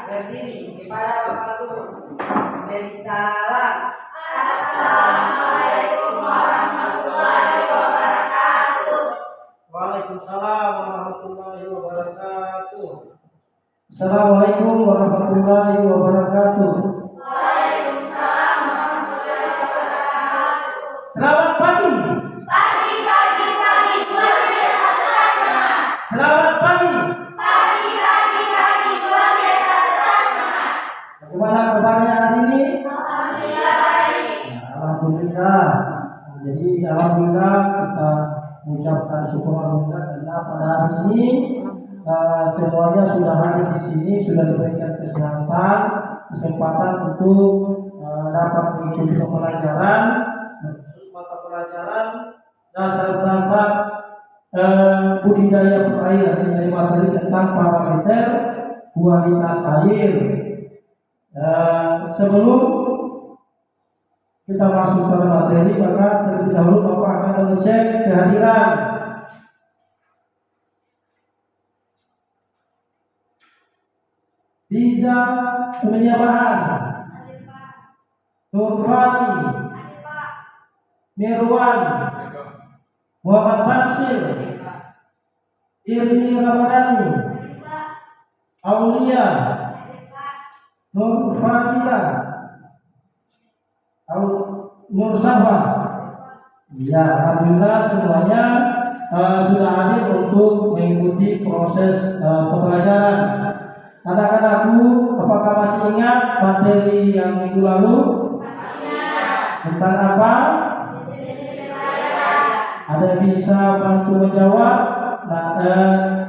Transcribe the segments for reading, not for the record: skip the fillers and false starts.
berdiri kepada Bapak Guru. Beri salam. Assalamualaikum warahmatullahi wabarakatuh. Waalaikumsalam warahmatullahi wabarakatuh. Assalamualaikum warahmatullahi wabarakatuh. Waalaikumsalam warahmatullahi wabarakatuh. Selamat pagi. Pagi luar biasa terlaksana. Selamat pagi. Pagi luar biasa terlaksana. Bagaimana kabarnya hari ini? Alhamdulillah baik. Alhamdulillah. Jadi alhamdulillah kita mengucapkan syukur alhamdulillah karena pada hari ini semuanya sudah hadir di sini, sudah diberikan kesempatan untuk dapat mengikuti pembelajaran khusus mata pelajaran dasar-dasar budidaya perairan dari materi tentang parameter kualitas air. Sebelum kita masuk ke materi, maka terlebih dahulu Bapak akan mengecek kehadiran. Riza Penyabahan, Nurfani, Mirwan, Muhammad Tansir, Irni Ramadhani, Aulia, Nur Fadila, Nur Sabah. Ya, alhamdulillah semuanya sudah hadir untuk mengikuti proses pembelajaran. Anak-anakku, apakah masih ingat materi yang minggu lalu? Tentang apa? Ada yang bisa bantu menjawab? Nah,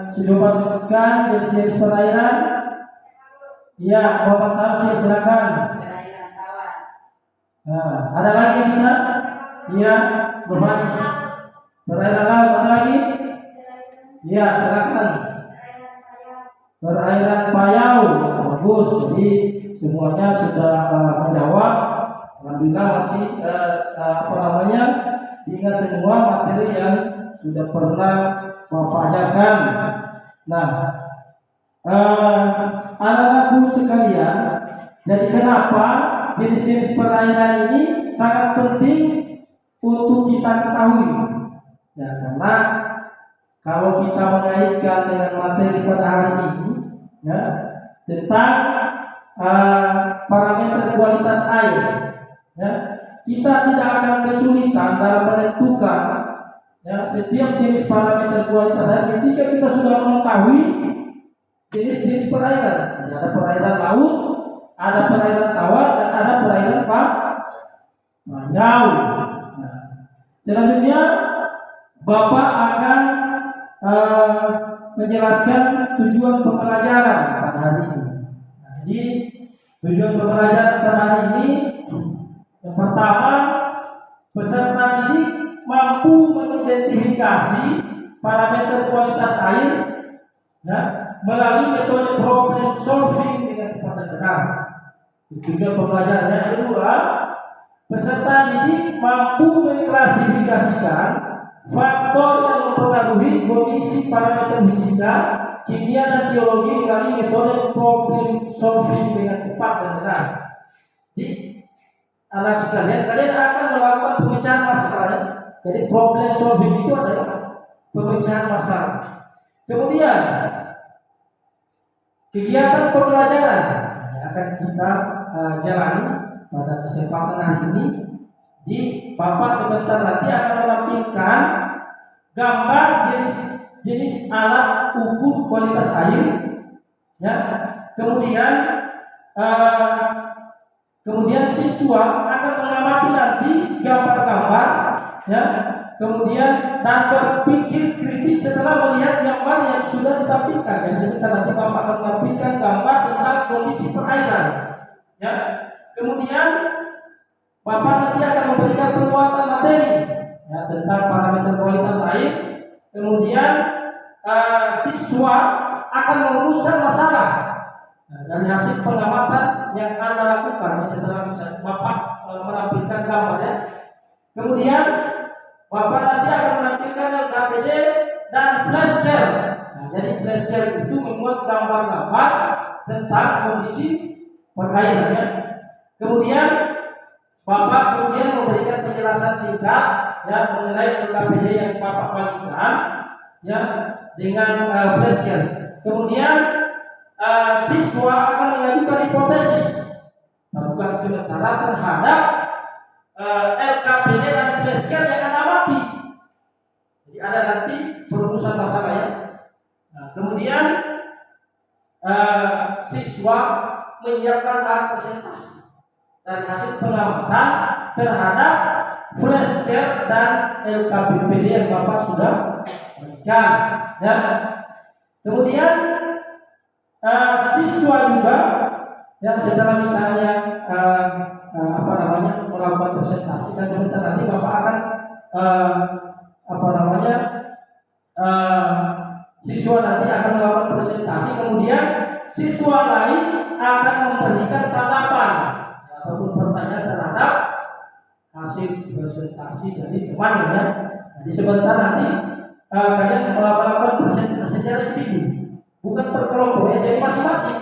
coba sebutkan jenis-jenis perairan. Iya, Bapak Tamsi silakan. Perairan tawar. Nah, ada lagi yang bisa? Iya, Bapak. Perairan laut ada lagi? Iya, silakan. Perairan Payau, bagus. Jadi semuanya sudah menjawab. Alhamdulillah masih ingat semua materi yang sudah pernah Bapak ajarkan. Nah, anak-anakku sekalian, jadi kenapa jenis-jenis perairan ini sangat penting untuk kita ketahui? Ya, karena kalau kita mengaitkan dengan materi pada hari ini, ya, tentang parameter kualitas air, ya, kita tidak akan kesulitan dalam menentukan ya, setiap jenis parameter kualitas air ketika kita sudah mengetahui jenis-jenis perairan. Ada perairan laut, ada perairan tawar, dan ada perairan payau. Nah, selanjutnya Bapak akan menjelaskan tujuan pembelajaran pada hari ini. Nah, jadi tujuan pembelajaran pada hari ini yang pertama, peserta didik mampu mengidentifikasi parameter kualitas air ya, melalui metode problem solving dengan tepat dan benar. Tujuan pembelajaran yang kedua, peserta didik mampu mengklasifikasikan faktor yang mempengaruhi kondisi parameter fisika, kimia, dan biologi melalui metode problem solving dengan tepat dan benar. Jadi, anak sekalian, kalian akan melakukan pemecahan masalah. Jadi problem solving itu adalah pemecahan masalah. Kemudian kegiatan pembelajaran yang akan kita jalani pada kesempatan hari ini. Di Bapak sebentar nanti akan menampilkan gambar jenis alat ukur kualitas air. Ya, kemudian siswa akan mengamati nanti gambar-gambar, ya, kemudian dan berpikir kritis setelah melihat gambar yang sudah ditampilkan. Jadi sebentar nanti Bapak akan menampilkan gambar tentang kondisi perairan, ya. Kemudian Bapak nanti akan memberikan penguatan materi ya, tentang parameter kualitas air. Kemudian siswa akan merumuskan masalah dari hasil pengamatan yang Anda lakukan setelah Bapak menampilkan gambarnya. Kemudian Bapak nanti akan menampilkan LKPD dan flashcard. Nah, jadi flashcard itu membuat gambar-gambar tentang kondisi perairannya. Kemudian Bapak memberikan penjelasan singkat ya mengenai LKPD yang Bapak bagikan ya dengan flashcard. Kemudian siswa akan mengajukan hipotesis lakukan sementara terhadap LKPD dan flashcard yang akan amati. Jadi ada nanti perumusan masalah ya. Nah, kemudian siswa menyiapkan bahan presentasi dari hasil pengamatan terhadap flashcard dan LKPD yang Bapak sudah berikan. Ya. Kemudian siswa juga yang setelah misalnya melakukan presentasi dan sebentar nanti Bapak akan siswa nanti akan melakukan presentasi, kemudian siswa lain akan memberikan tanggapan ataupun pertanyaan terhadap hasil presentasi dari teman ya. Jadi sebentar nanti kalian melakukan presentasi secara individu, bukan per kelompok ya, jadi masing-masing.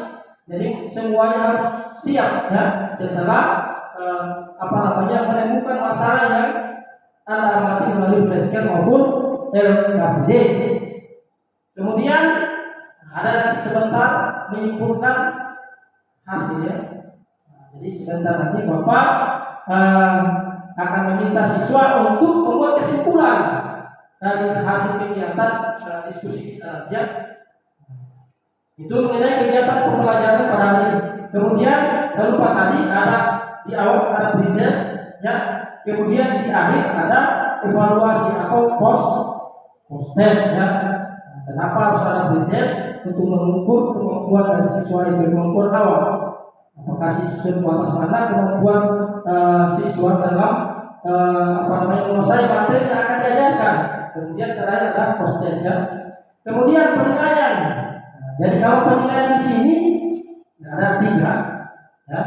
Jadi semuanya harus siap ya setelah menemukan masalah yang Anda amati melalui flashcard maupun LKPD. Kemudian ada nanti sebentar menyimpulkan hasilnya. Jadi sebentar nanti Bapak akan meminta siswa untuk membuat kesimpulan dari hasil kegiatan diskusi kita ya. Itu mengenai kegiatan pembelajaran pada hari ini. Kemudian saya lupa tadi ada di awal ada pre-test ya. Kemudian di akhir ada evaluasi atau post-test ya. Kenapa harus ada pre-test? Untuk mengukur kemampuan dari siswa itu, kemampuan awal. Apakah siswa atas mana kemampuan siswa dalam menguasai materi yang akan diajarkan. Kemudian terakhir ada post-test ya. Kemudian penilaian. Jadi kalau penilaian di sini ada 3 ya.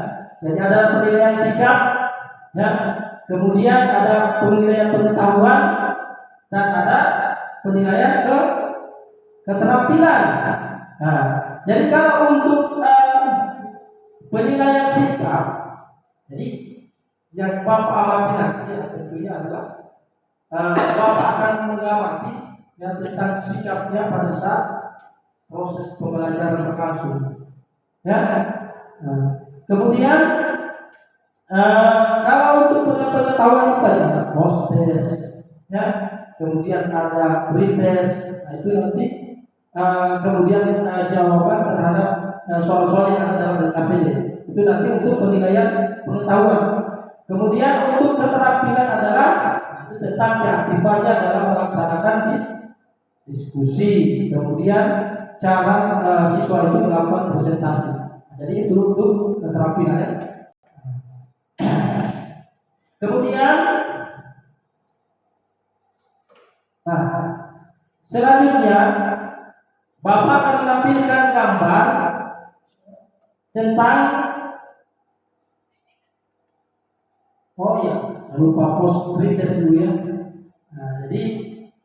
Jadi ada penilaian sikap ya. Kemudian ada penilaian pengetahuan dan ada penilaian keterampilan. Nah, jadi kalau untuk penilaian sikap, jadi yang Bapak amati nanti ya, tentunya adalah Bapak akan mengamati yang tentang sikapnya pada saat proses pembelajaran berlangsung. Ya. Nah, kemudian kalau untuk pengetahuan tadi ada post-test, ya. Kemudian ada pre-test. Nah, itu nanti kemudian jawaban terhadap soal-soal yang ada dalam LKPD. Itu nanti untuk penilaian pengetahuan. Kemudian untuk keterampilan adalah itu tentang keaktifannya dalam melaksanakan diskusi. Kemudian cara siswa itu melakukan presentasi. Jadi itu untuk keterampilannya. Kemudian, selanjutnya Bapak akan menampilkan gambar tentang saya lupa post pre-test dulu ya. Jadi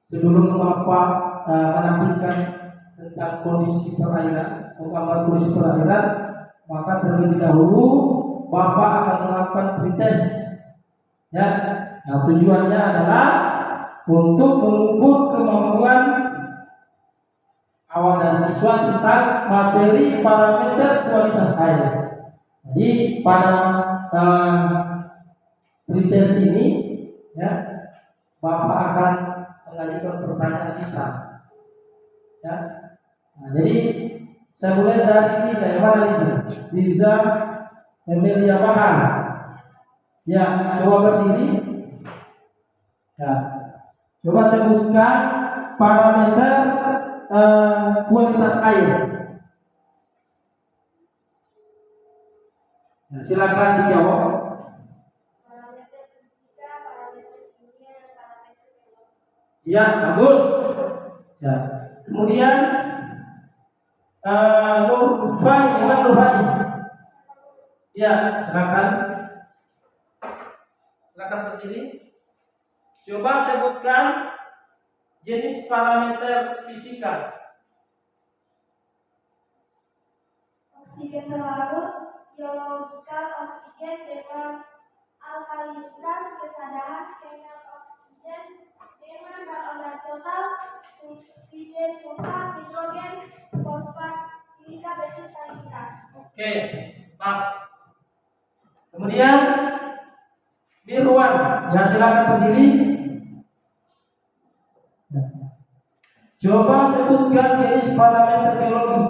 sebelum Bapak menampilkan tentang kondisi perairan atau gambar kondisi perairan, maka terlebih dahulu Bapak akan melakukan pre-test ya. Nah, tujuannya adalah untuk mengukur kemampuan awal dari siswa tentang materi parameter kualitas air. Jadi pada pre-test ini ya, Bapak akan mengajukan pertanyaan lisan ya. Nah, jadi saya mulai dari Liza Emilia Bahan. Ya, coba berdiri. Ya, coba sebutkan parameter kualitas air. Nah, silakan dijawab. Ya, bagus. Ya, kemudian Nurfani. Ya, silakan berdiri. Coba sebutkan jenis parameter fisika. oksigen terlarut, biologikal oksigen dengan alkalinitas kesadaran, chemical oksigen dengan bahan total, sulfide, sulfat, hidrogen, fosfat, silika, besi, salinitas. Oke, Pak. Kemudian Mirwan, ya silakan berdiri. Coba sebutkan jenis parameter biologi.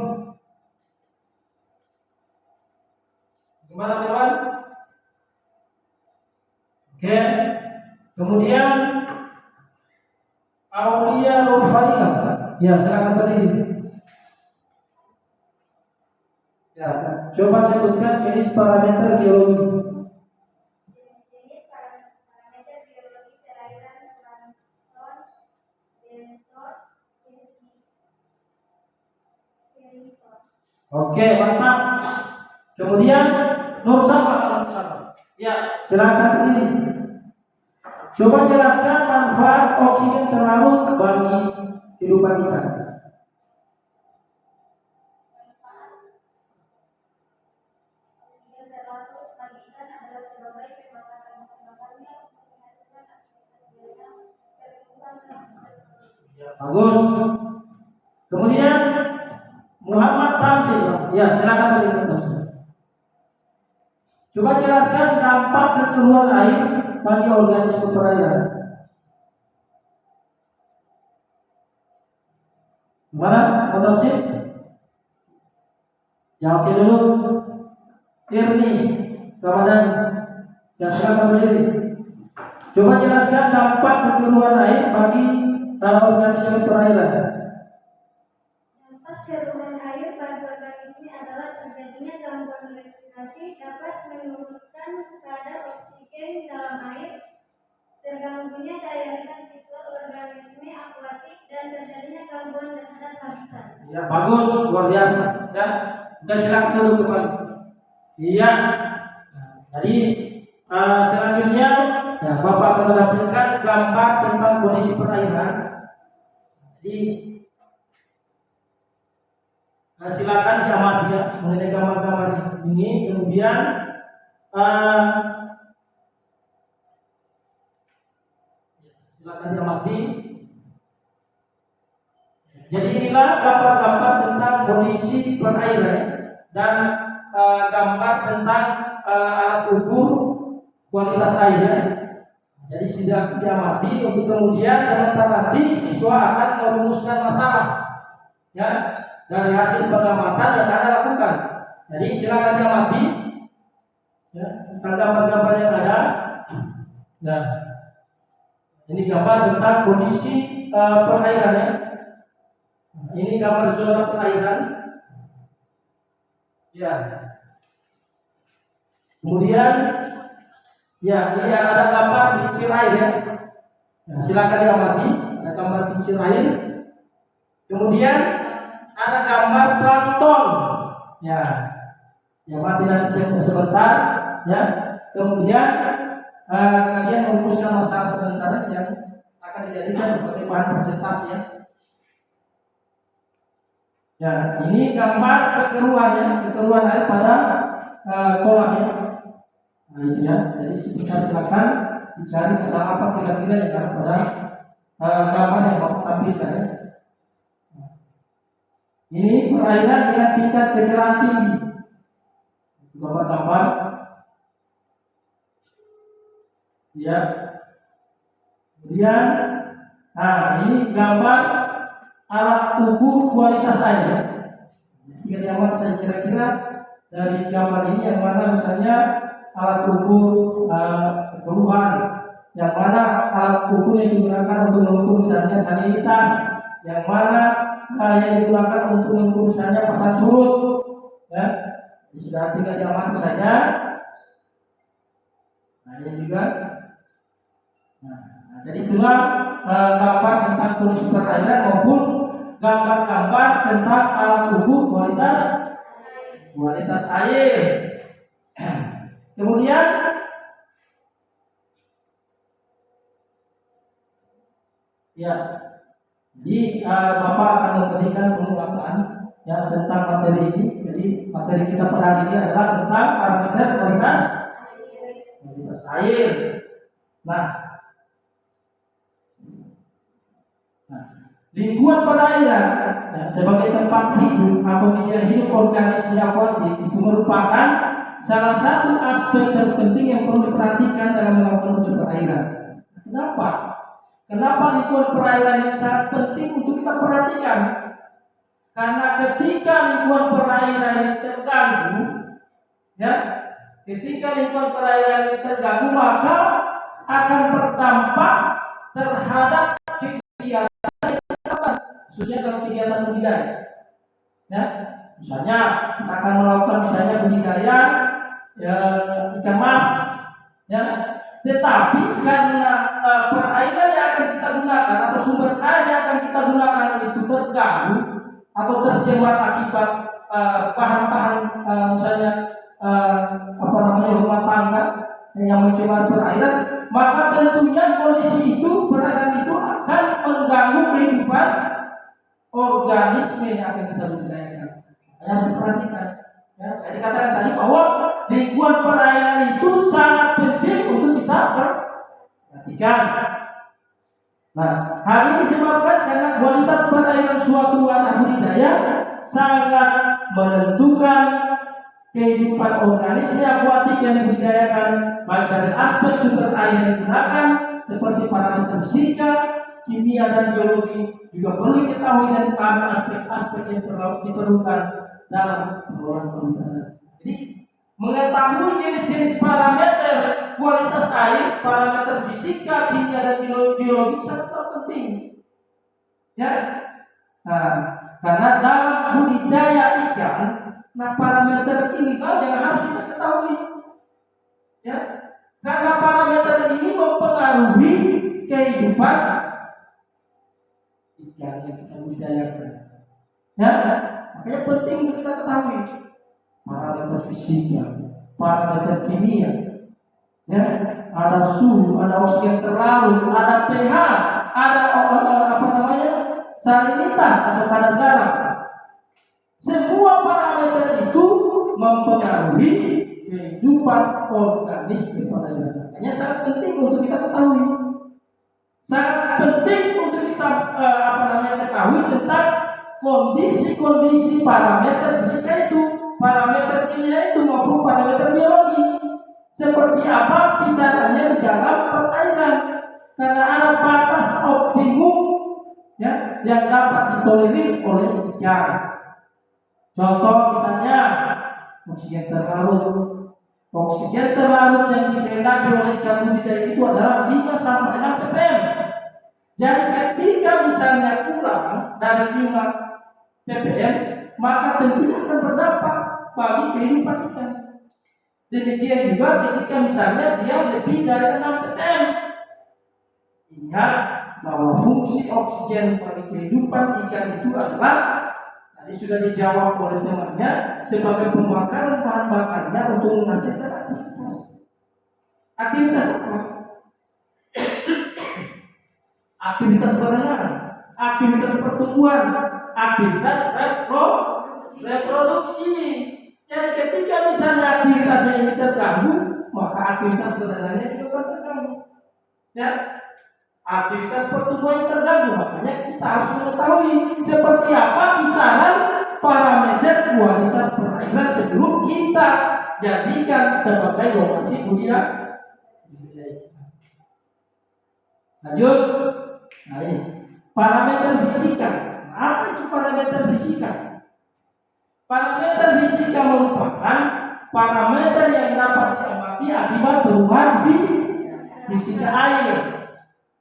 Gimana Mirwan? Oke. Kemudian Aulia Nurfanila, ya silakan berdiri. Ya, coba sebutkan jenis parameter biologi. Jenis-jenis parameter biologi perairan plankton, bentos, keriton. Oke, mantap. Kemudian Nur Safa. Ya, silakan berdiri. Coba jelaskan manfaat oksigen terlarut bagi kehidupan kita. Oksigen terlarut bagi ikan adalah sebagai pemakaran bahan-bahannya untuk menghasilkan aktivitas biologis, pertumbuhan, dan reproduksi. Bagus. Kemudian Muhammad Tamsil. Ya, silakan berdiri. Coba jelaskan dampak kekeruhan air bagi organisme perairan. Gimana, Pak Tamsil? Ya, oke dulu. Irni, Ramadan. Ya, silakan berdiri. Coba jelaskan dampak kekeruhan air bagi organisme perairan. Dampak keruhan air pada organisme adalah terjadinya gangguan respirasi, dapat menurunkan kadar oksigen dalam air, terganggunya daya ingat visual organisme akuatik, dan terjadinya gangguan terhadap habitat. Ya, bagus, luar biasa. Ya, kita silakan dulu kembali. Iya. Jadi selanjutnya, ya Bapak akan menampilkan gambar tentang kondisi perairan. Jadi silakan diamati ya mengenai gambar-gambar ini. Kemudian silakan diamati. Jadi inilah gambar-gambar tentang kondisi perairan dan gambar tentang alat ukur kualitas air. Jadi sudah diamati untuk kemudian sebentar nanti siswa akan merumuskan masalah ya dari hasil pengamatan yang Anda lakukan. Jadi silakan diamati ya tentang gambar-gambar yang ada. Nah, ini gambar tentang kondisi perairan ya. Ini gambar zona perairan. Ya. Kemudian ya ini ada gambar pincir air ya. Nah, silakan diamati. Ada gambar pincir air. Kemudian ada gambar plankton. Ya. Ya mati nanti sebentar ya. Kemudian kalian merumuskan masalah sebentar yang akan dijadikan sebagai bahan presentasi ya. Ya, ini gambar kekeruhan ya, kekeruhan air pada kolam ya. Nah itu ya, jadi kita silakan dicari masalah apa kira-kira yang ada pada gambar yang mau tampilkan ya. Ini perairan dengan tingkat kecerahan tinggi. Gambar-gambar. Ya. Kemudian, nah ini gambar alat ukur kualitas air. Jika diamati saya kira-kira dari gambar ini yang mana misalnya alat ukur kekeruhan, yang mana alat ukur yang digunakan untuk mengukur misalnya salinitas, yang mana yang digunakan untuk mengukur misalnya pasang surut, ya. Sudah tinggal diamati saja. Nah ini juga. Nah, jadi itulah gambar tentang kondisi perairan maupun gambar-gambar tentang alat ukur kualitas air. Kemudian ya, jadi Bapak akan memberikan pengulangan ya tentang materi ini. Jadi materi kita pelajari ini adalah tentang parameter kualitas air. Nah, lingkungan perairan sebagai tempat hidup atau media hidup organisme akuatik itu merupakan salah satu aspek terpenting yang perlu diperhatikan dalam melakukan uji perairan. Kenapa? Kenapa lingkungan perairan ini sangat penting untuk kita perhatikan? Karena ketika lingkungan perairan ini terganggu, ketika lingkungan perairan ini terganggu, maka akan berdampak terhadap kegiatan khususnya dalam kegiatan budidaya. Misalnya kita akan melakukan budidaya ikan mas, tetapi karena perairan yang akan kita gunakan atau sumber air yang akan kita gunakan itu terganggu atau tercemar akibat bahan-bahan rumah tangga yang mencemar perairan, maka tentunya kondisi itu perairan itu akan mengganggu kehidupan organisme yang akan kita budidayakan. Harus diperhatikan. Jadi katakan tadi bahwa lingkungan perairan itu sangat penting untuk kita perhatikan. Nah, hal ini disebabkan karena kualitas perairan suatu wadah budidaya sangat menentukan kehidupan organisme akuatik yang dibudidayakan, baik dari aspek sumber air yang digunakan seperti parameter fisika, kimia dan biologi, juga perlu diketahui dan dipahami aspek-aspek yang diperlukan dalam pengelolaan kualitas air. Jadi mengetahui jenis-jenis parameter kualitas air, parameter fisika, kimia dan biologi sangat penting. Karena dalam budidaya ikan, parameter ini yang harus kita ketahui. Karena parameter ini mempengaruhi kehidupan ikan yang kita budidayakan. Makanya penting untuk kita ketahui parameter fisika, parameter kimia. Ada suhu, ada oksigen terlarut, ada pH, ada salinitas atau kadar garam. Semua parameter itu mempengaruhi kehidupan organisme perairan. Makanya sangat penting untuk kita ketahui. Sangat penting untuk kita ketahui tentang kondisi-kondisi parameter fisika itu, parameter kimia itu maupun parameter biologi. Seperti apa kisarannya di dalam perairan. Karena ada batas optimum yang dapat ditolerir oleh ikan. Contoh misalnya oksigen terlarut. Oksigen terlarut yang dikehendaki oleh ikan budidaya itu adalah 5 sampai 6 ppm. Jadi ketika misalnya kurang dari 5 ppm, maka tentunya akan berdampak bagi kehidupan ikan. Demikian juga ketika misalnya dia lebih dari 6 ppm. Ingat bahwa fungsi oksigen bagi kehidupan ikan itu adalah tadi sudah dijawab oleh temannya sebagai pembakaran bahan bakarnya untuk menghasilkan aktivitas. Aktivitas apa? Aktivitas berenang, aktivitas pertumbuhan, aktivitas reproduksi. Jadi ketika misalnya aktivitasnya ini terganggu, maka aktivitas berenangnya juga terganggu. Aktivitas pertumbuhan terganggu, makanya kita harus mengetahui seperti apa kisaran parameter kualitas perairan sebelum kita jadikan sebagai lokasi budidaya. Lanjut. Nah ini parameter fisika. Apa itu parameter fisika? Parameter fisika merupakan parameter yang dapat diamati akibat perubahan fisika air.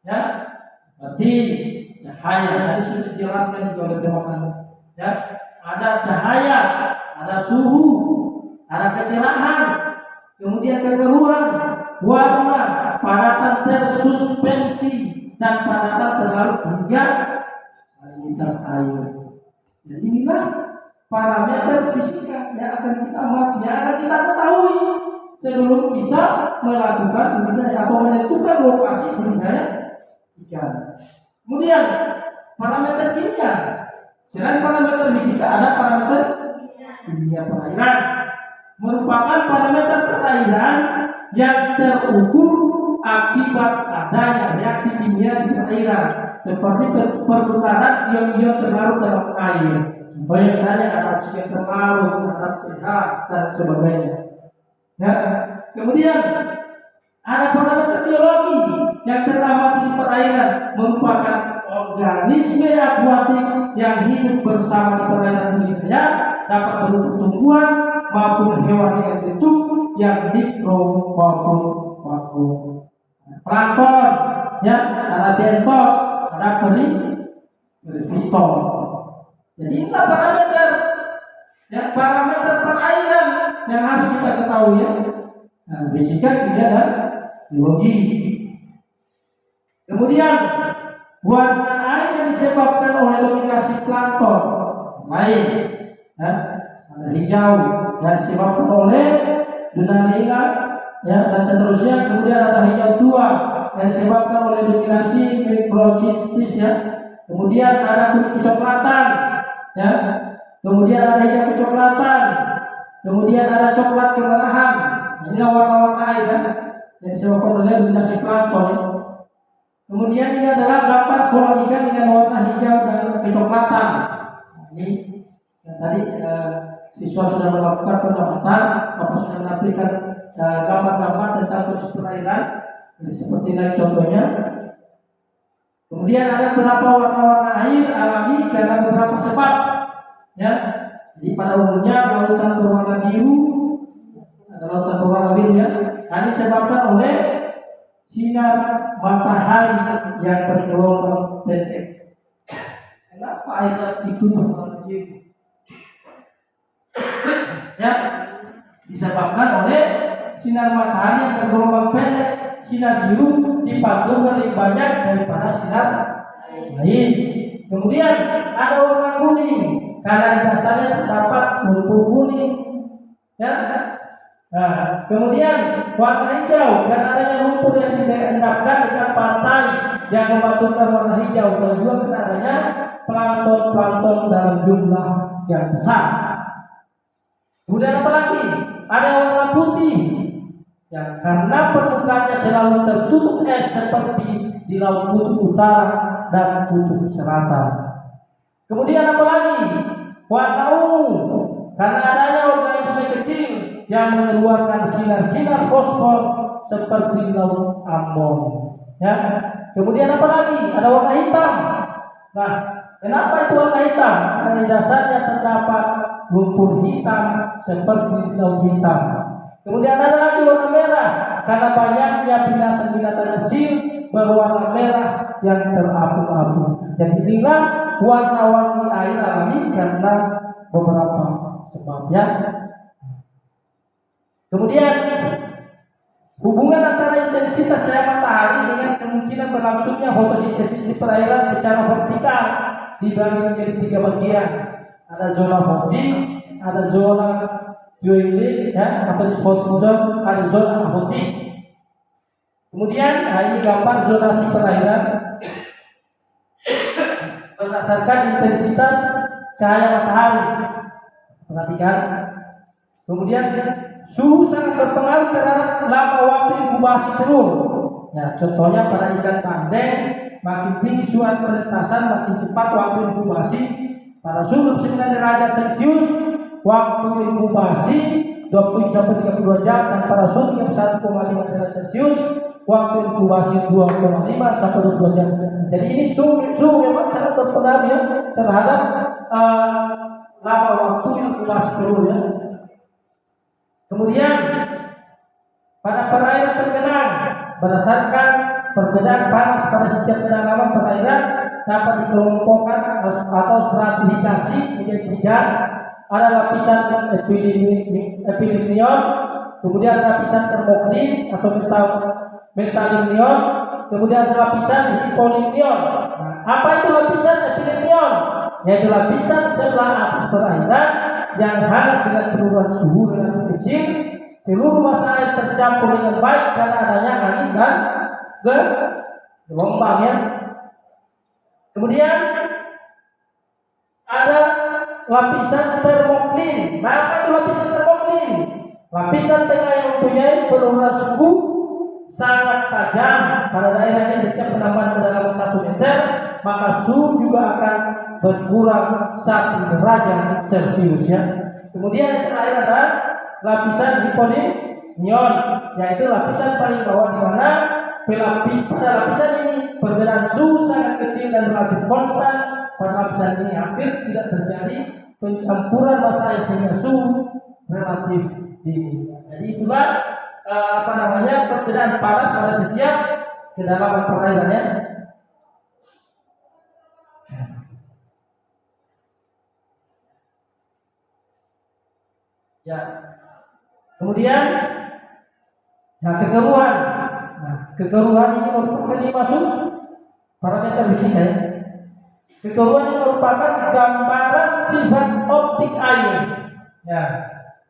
Seperti cahaya, tadi sudah dijelaskan juga oleh teman-teman. Ada cahaya, ada suhu, ada kecerahan, kemudian kekeruhan, warna, padatan tersuspensi, dan padatan terlarut hingga salinitas air. Jadi inilah parameter fisika yang akan kita amati, yang akan kita ketahui sebelum kita melakukan budidaya atau menentukan lokasi budidaya ikan. Kemudian parameter kimia. Selain parameter fisika ada parameter kimia perairan. merupakan parameter perairan yang terukur akibat adanya reaksi kimia di perairan seperti pertukaran ion-ion terlarut dalam air. Contohnya misalnya ada oksigen terlarut, ada pH dan sebagainya. Ya. Kemudian ada parameter biologi yang teramati di perairan merupakan organisme akuatik yang hidup bersama di perairan wilayah dapat berupa tumbuhan maupun hewan dengan bentuk yang mikro maupun makro. Plankton, ya, ada bentos, ada perifiton. Jadi inilah parameter, ya, parameter perairan yang harus kita ketahui, ya. Nah, fisika, kimia dan biologi. Kemudian warna air yang disebabkan oleh dominasi plankton lain, ya, ada hijau yang disebabkan oleh Dunaliella, ya, dan seterusnya. Kemudian ada hijau tua yang disebabkan oleh dominasi microcystis, ya. Kemudian ada kuning kecoklatan, ya. Kemudian ada hijau kecoklatan. Kemudian ada coklat kemerahan. Inilah warna-warna air, ya, yang disebabkan oleh dominasi plankton, ya. Kemudian ini adalah gambar kolam ikan dengan warna hijau dan kecoklatan. Ini yang tadi siswa sudah melakukan pengamatan, Bapak sudah menampilkan gambar-gambar tentang kondisi perairan. Jadi seperti ini contohnya. Kemudian ada beberapa warna-warna air alami karena beberapa sebab, ya. Jadi pada umumnya lautan berwarna biru, ada lautan berwarna biru, ya. Ini disebabkan oleh sinar matahari yang bergelombang pendek. Kenapa air itu berwarna biru? Ya, disebabkan oleh sinar matahari yang bergelombang pendek. Sinar biru dipantulkan lebih banyak daripada sinar lain. Kemudian ada warna kuning karena di dasarnya terdapat lumpur kuning, ya. Nah, kemudian warna hijau karena adanya lumpur yang diendapkan dengan pantai yang memantulkan warna hijau, dan juga karena adanya plankton dalam jumlah yang besar. Kemudian apa lagi? Ada warna putih, ya, karena permukaannya selalu tertutup es seperti di laut kutub utara dan kutub selatan. Kemudian apa lagi? Warna ungu karena adanya organisme kecil yang mengeluarkan sinar-sinar fosfor seperti laut Ambon, ya. Kemudian apa lagi? Ada warna hitam. Nah, kenapa itu warna hitam? Karena di dasarnya terdapat lumpur hitam seperti laut hitam. Kemudian ada lagi warna merah karena banyaknya binatang-binatang kecil berwarna merah yang terabu-abu. Jadi inilah warna-warni air alami karena beberapa sebabnya. Kemudian hubungan antara intensitas cahaya matahari dengan kemungkinan berlangsungnya fotosintesis di perairan secara vertikal dibagi menjadi 3 bagian. Ada zona fotik, ada zona joining, ya, atau disfotism, ada zona fotik. Kemudian ini gambar zonasi perairan berdasarkan intensitas cahaya matahari. Perhatikan. Kemudian suhu sangat berpengaruh terhadap lama waktu inkubasi telur. Ya, contohnya pada ikan bandeng, makin tinggi suhu penetasan, makin cepat waktu inkubasi. Pada suhu 9 derajat Celcius, waktu inkubasi 27 sampai 32 jam, dan pada suhu 31,5 derajat Celcius, waktu inkubasi 2,5 sampai 22 jam. Jadi ini suhu memang sangat berpengaruh, ya, terhadap lama waktu inkubasi telur, ya. Kemudian pada perairan tergenang, berdasarkan perbedaan panas pada setiap kedalaman perairan dapat dikelompokkan atau stratifikasi menjadi 3. Ada lapisan epidemion, kemudian lapisan termoklin atau metalimnion, kemudian lapisan hipolimnion. Nah, apa itu lapisan epidemion? Yaitu lapisan sebelah atas perairan yang hangat dengan penurunan suhu dengan kecil, seluruh massa air tercampur dengan baik karena adanya angin dan gelombang, ya. Kemudian ada lapisan termoklin. Nah, apa itu lapisan termoklin? Lapisan tengah yang mempunyai penurunan suhu sangat tajam pada daerah ini setiap penambahan kedalaman 1 meter, maka suhu juga akan berkurang 1 derajat Celcius ya. Kemudian yang terakhir adalah lapisan hiponion, yaitu lapisan paling bawah di mana pada lapisan ini perbedaan suhu sangat kecil dan relatif konstan. Pada lapisan ini hampir tidak terjadi pencampuran massa air sehingga suhu relatif tinggi. Jadi itulah perbedaan panas pada setiap kedalaman perairannya. Ya. Kemudian kekeruhan. Kekeruhan ini merupakan dimasuk parameter fisika ya. Kekeruhan ini merupakan gambaran sifat optik air. Ya.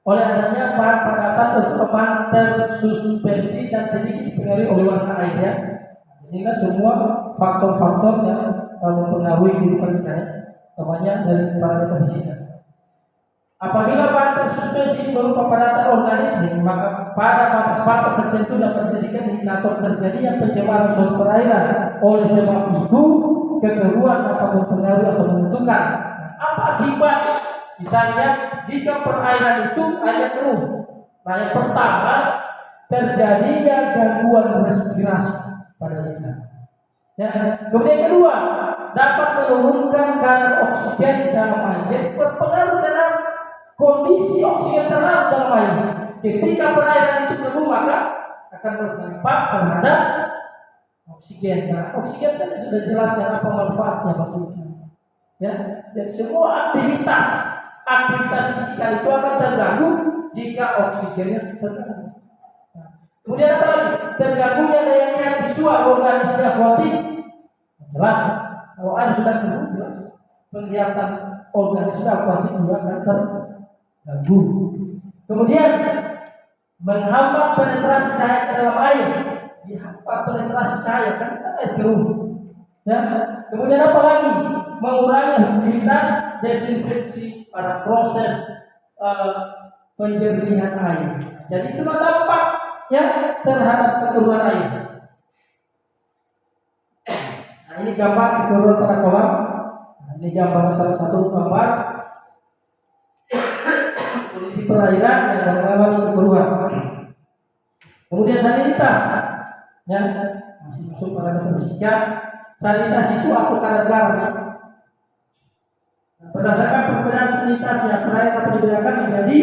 Oleh adanya bahan padatan atau bahan tersuspensi dan sedikit dipengaruhi oleh warna air ya. Sehingga semua faktor-faktor yang mempengaruhi kehidupan kita ya. Namanya dari parameter fisika. Apabila bahan tersuspensi berupa padatan organisme, maka pada batas-batas tertentu dapat dijadikan indikator terjadinya pencemaran suatu perairan. Oleh sebab itu, kekeruhan dapat mempengaruhi atau menentukan apa akibat. Misalnya, jika perairan itu airnya keruh, nah yang pertama terjadinya gangguan respirasi pada ikan. Ya. Kemudian kedua, dapat menurunkan kadar oksigen dalam air, berpengaruh terhadap kondisi oksigen terlarut dalam air. Ketika perairan itu keruh, maka akan berdampak terhadap oksigen. Nah, oksigen tadi sudah jelaskan apa manfaatnya bagi kita. Ya, dan semua aktivitas ikan itu akan terganggu jika oksigennya terganggu. Nah, kemudian apa lagi? Terganggunya daya lihat visual organisme akuatik. Jelas, kalau air sudah keruh, jelas penglihatan organisme akuatik juga akan terganggu. Kemudian menghambat penetrasi cahaya ke dalam air. Dihambat penetrasi cahaya kan air keruh. Ya. Kemudian apa lagi? Mengurangi aktivitas desinfeksi pada proses penjernihan air. Jadi itu dampak ya terhadap kekeruhan air. Nah, ini gambar kekeruhan pada kolam. Nah, ini gambar salah satu gambar kondisi perairan yang mengalami kekeruhan. Kemudian salinitas, ya masih masuk parameter fisika. Salinitas itu apa kadar garam? Berdasarkan perbedaan salinitasnya, perairan dapat dibedakan menjadi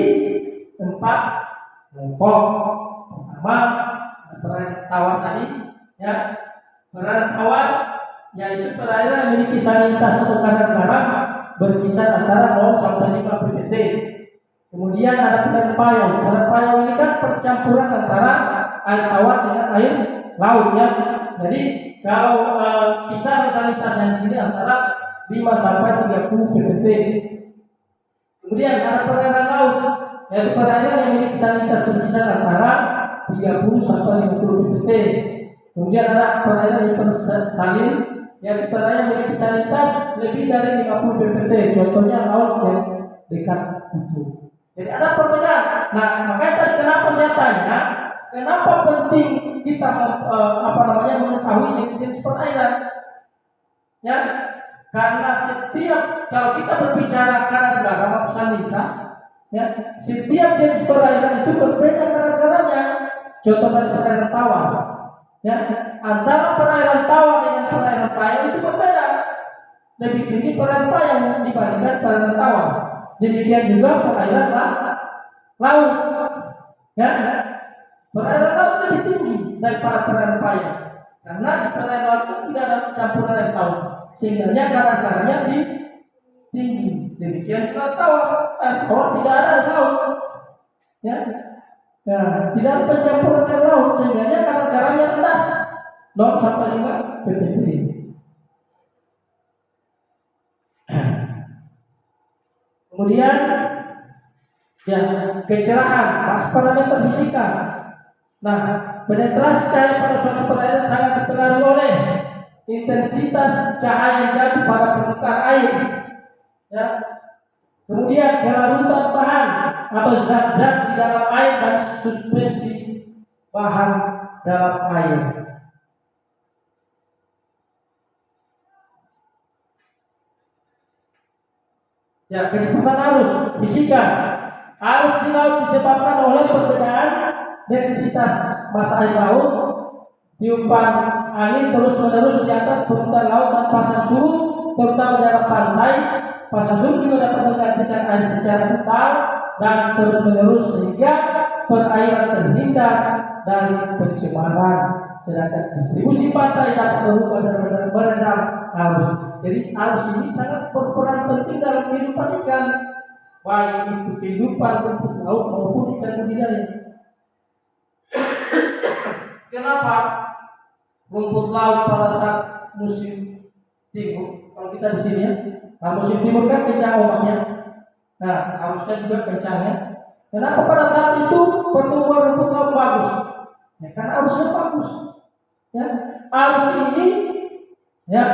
4 kelompok. Pertama, perairan tawar tadi, ya perairan tawar yaitu perairan yang memiliki salinitas atau kadar garam berkisar antara 0 sampai 5 ppb. Kemudian ada perairan payau. Perairan payau ini kan percampuran antara air tawar dengan air laut ya. Jadi kalau kisaran salinitasnya di sini antara 5 sampai 30 ppb. Kemudian ada perairan laut, yaitu perairan yang memiliki salinitas berkisar antara 30 sampai 50 ppb. Kemudian ada perairan hipersalin, yaitu perairan yang memiliki salinitas lebih dari 50 ppb. Contohnya laut yang dekat itu. Jadi ada perbedaan. Nah, makanya tadi kenapa saya tanya, kenapa penting kita mengetahui jenis-jenis perairan? Ya, karena kalau kita berbicara kadar garam atau salinitas, ya, setiap jenis perairan itu berbeda kadar garamnya. Contoh dari perairan tawar, ya, antara perairan tawar dengan perairan payau itu berbeda. Lebih tinggi perairan payau dibandingkan perairan tawar. Demikian juga perairan laut, ya, perairan laut lebih tinggi daripada perairan payau. Karena di perairan laut itu tidak ada campuran air tawar, sehingga kadar-kadarnya tinggi. Demikian juga tawar tidak ada air laut, ya. Nah, tidak ada pencampuran air laut, sehingga kadar-kadarnya rendah, 0 sampai 5 ppb. Kemudian ya kecerahan, parameter fisika. Nah, penetrasi cahaya pada suatu perairan sangat dipengaruhi oleh intensitas cahaya yang jatuh pada permukaan air. Ya. Kemudian kelarutan bahan, atau zat-zat di dalam air dan suspensi bahan dalam air. Ya, kecepatan arus fisika. Arus di laut disebabkan oleh perbedaan densitas massa air laut, tiupan angin terus-menerus di atas permukaan laut dan pasang surut, terutama dalam pantai. Pasang surut juga dapat menggantikan air secara total dan terus-menerus sehingga perairan terhindar dari pencemaran. Sedangkan distribusi pantai dapat berubah dan meredam arus. Jadi arus ini sangat berperan penting dalam kehidupan ikan, baik itu kehidupan rumput laut maupun ikan budidaya. Kenapa rumput laut pada saat musim timur? Kalau kita di sini ya, nah musim timur kan kencang ombaknya. Nah, arusnya juga kencang ya. Kenapa pada saat itu pertumbuhan rumput laut bagus? Ya karena arusnya bagus. Ya, arus ini ya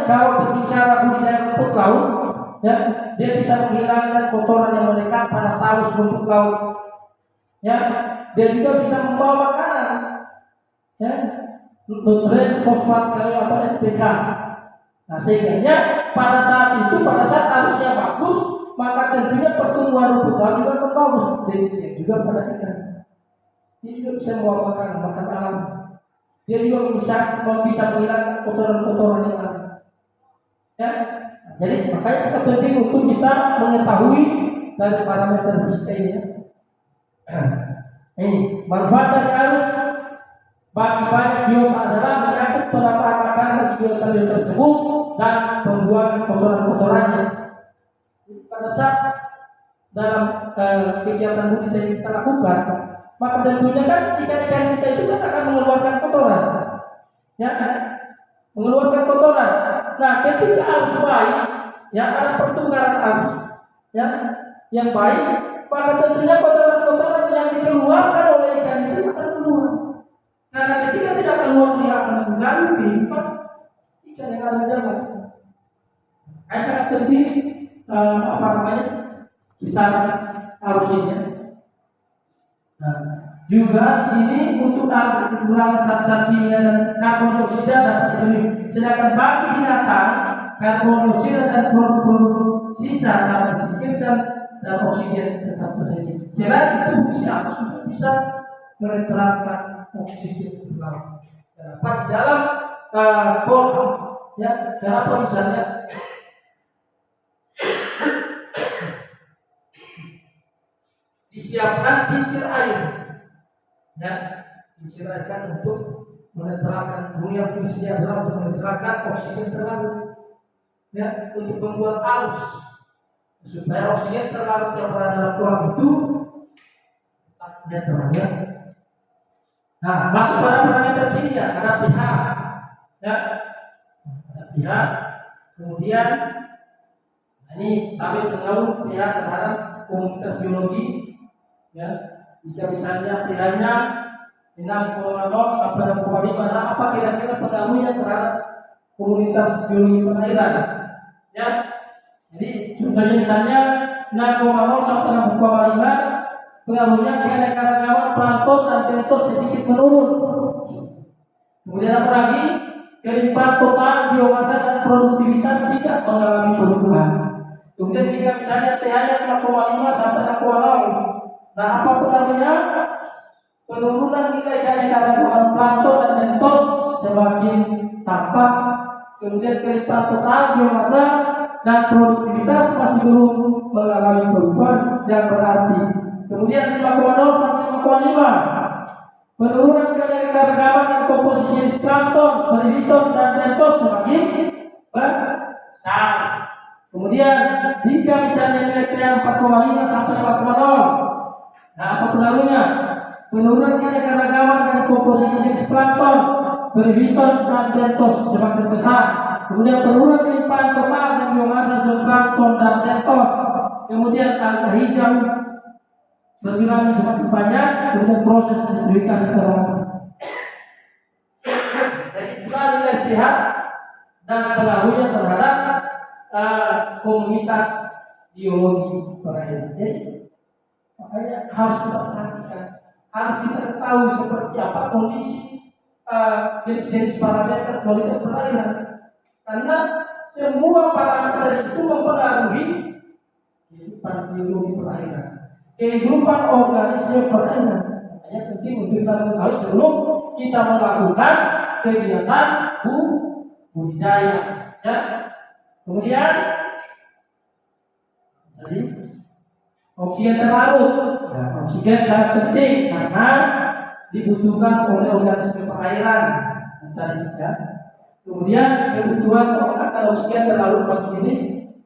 kalau berbicara budidaya rumput laut, ya dia bisa menghilangkan kotoran yang melekat pada talus rumput laut. Ya, dia juga bisa membawa makanan, ya, nutrien, fosfat, kalium atau NPK. Nah, sehingga pada saat arusnya bagus, maka tentunya pertumbuhan rumput laut juga akan bagus. Demikian juga pada ikan. Dia juga bisa membawa makan alam. Dia juga bisa menghilangkan kotoran-kotoran yang ada. Ya, jadi makanya sangat penting untuk kita mengetahui dari parameter fisika ini. Ini manfaat dari arus bagi banyak biota adalah menyangkut penataan makanan bagi biota-biota tersebut dan pembuangan kotoran-kotorannya. Pada saat dalam kegiatan budidaya yang kita lakukan, maka tentunya kan ikan-ikan kita itu kan akan mengeluarkan kotoran, ya, mengeluarkan kotoran. Nah, ketika arus baik, ya ada pertukaran arus, ya, yang baik, maka tentunya kotoran-kotoran yang dikeluarkan oleh ikan itu akan keluar. Karena ketika tidak keluar dia akan mengganggu kehidupan ikan yang ada di dalam. Sangat penting kisaran arus ini. Nah, juga di sini untuk kekurangan zat-zat kimia dan karbon dioksida dapat dipenuhi. Sedangkan bagi binatang, karbon dioksida dan produk-produk sisa dapat disingkirkan dan oksigen tetap tersedia. Selain itu, fungsi arus juga bisa menetralkan oksigen di laut. Dapat di dalam kolam, ya, kenapa misalnya disiapkan kincir air, ya, kincir air kan untuk menetralkan, yang fungsinya adalah untuk menetralkan oksigen terlarut, ya, untuk membuat arus supaya oksigen terlarut yang berada dalam kolam itu netral, ya. Nah, masuk pada parameter kimia ada pH, ya, ada pH. Kemudian ini tabel pengaruh pH terhadap komunitas biologi. Ya, jika misalnya pH-nya 6,0 sampai 6,5, nah apa kira-kira pengaruhnya terhadap komunitas biologi perairan? Ya, jadi contohnya misalnya 6,0 sampai 6,5, pengaruhnya keanekaragaman plankton dan bentos sedikit menurun. Kemudian apa lagi? Kelimpahan total biomasa dan produktivitas tidak mengalami penurunan. Kemudian jika misalnya pH-nya 5,5 sampai 6,0, nah apa pengaruhnya? Penurunan nilai keanekaragaman plankton dan bentos semakin tampak. Kemudian kelimpahan total biomasa dan produktivitas masih belum mengalami perubahan yang berarti. Kemudian 5,0 sampai 5,5, penurunan keanekaragaman dan komposisi jenis plankton, periditon dan bentos semakin besar. Kemudian jika misalnya nilai pH 4,5 sampai 5,0, nah apa pengaruhnya? Penurunan keanekaragaman dan komposisi jenis plankton, periditon dan bentos semakin besar. Kemudian penurunan kelimpahan total dan biomasa zooplankton dan bentos. Kemudian angka hijau bergerak semakin banyak. Kemudian proses nitrifikasi terlambat. Jadi juga nilai pH dan pengaruhnya terhadap komunitas biologi perairan. Jadi makanya harus kita perhatikan, harus kita ketahui seperti apa kondisi jenis-jenis parameter kualitas perairan, karena semua parameter itu mempengaruhi kehidupan biologi perairan, kehidupan organisme perairan. Makanya penting untuk kita mengetahui sebelum kita melakukan kegiatan budidaya. Ya. Kemudian tadi oksigen terlarut. Ya, oksigen sangat penting karena dibutuhkan oleh organisme perairan. Tadi ya. Kemudian kebutuhan akan oksigen terlarut bagi jenis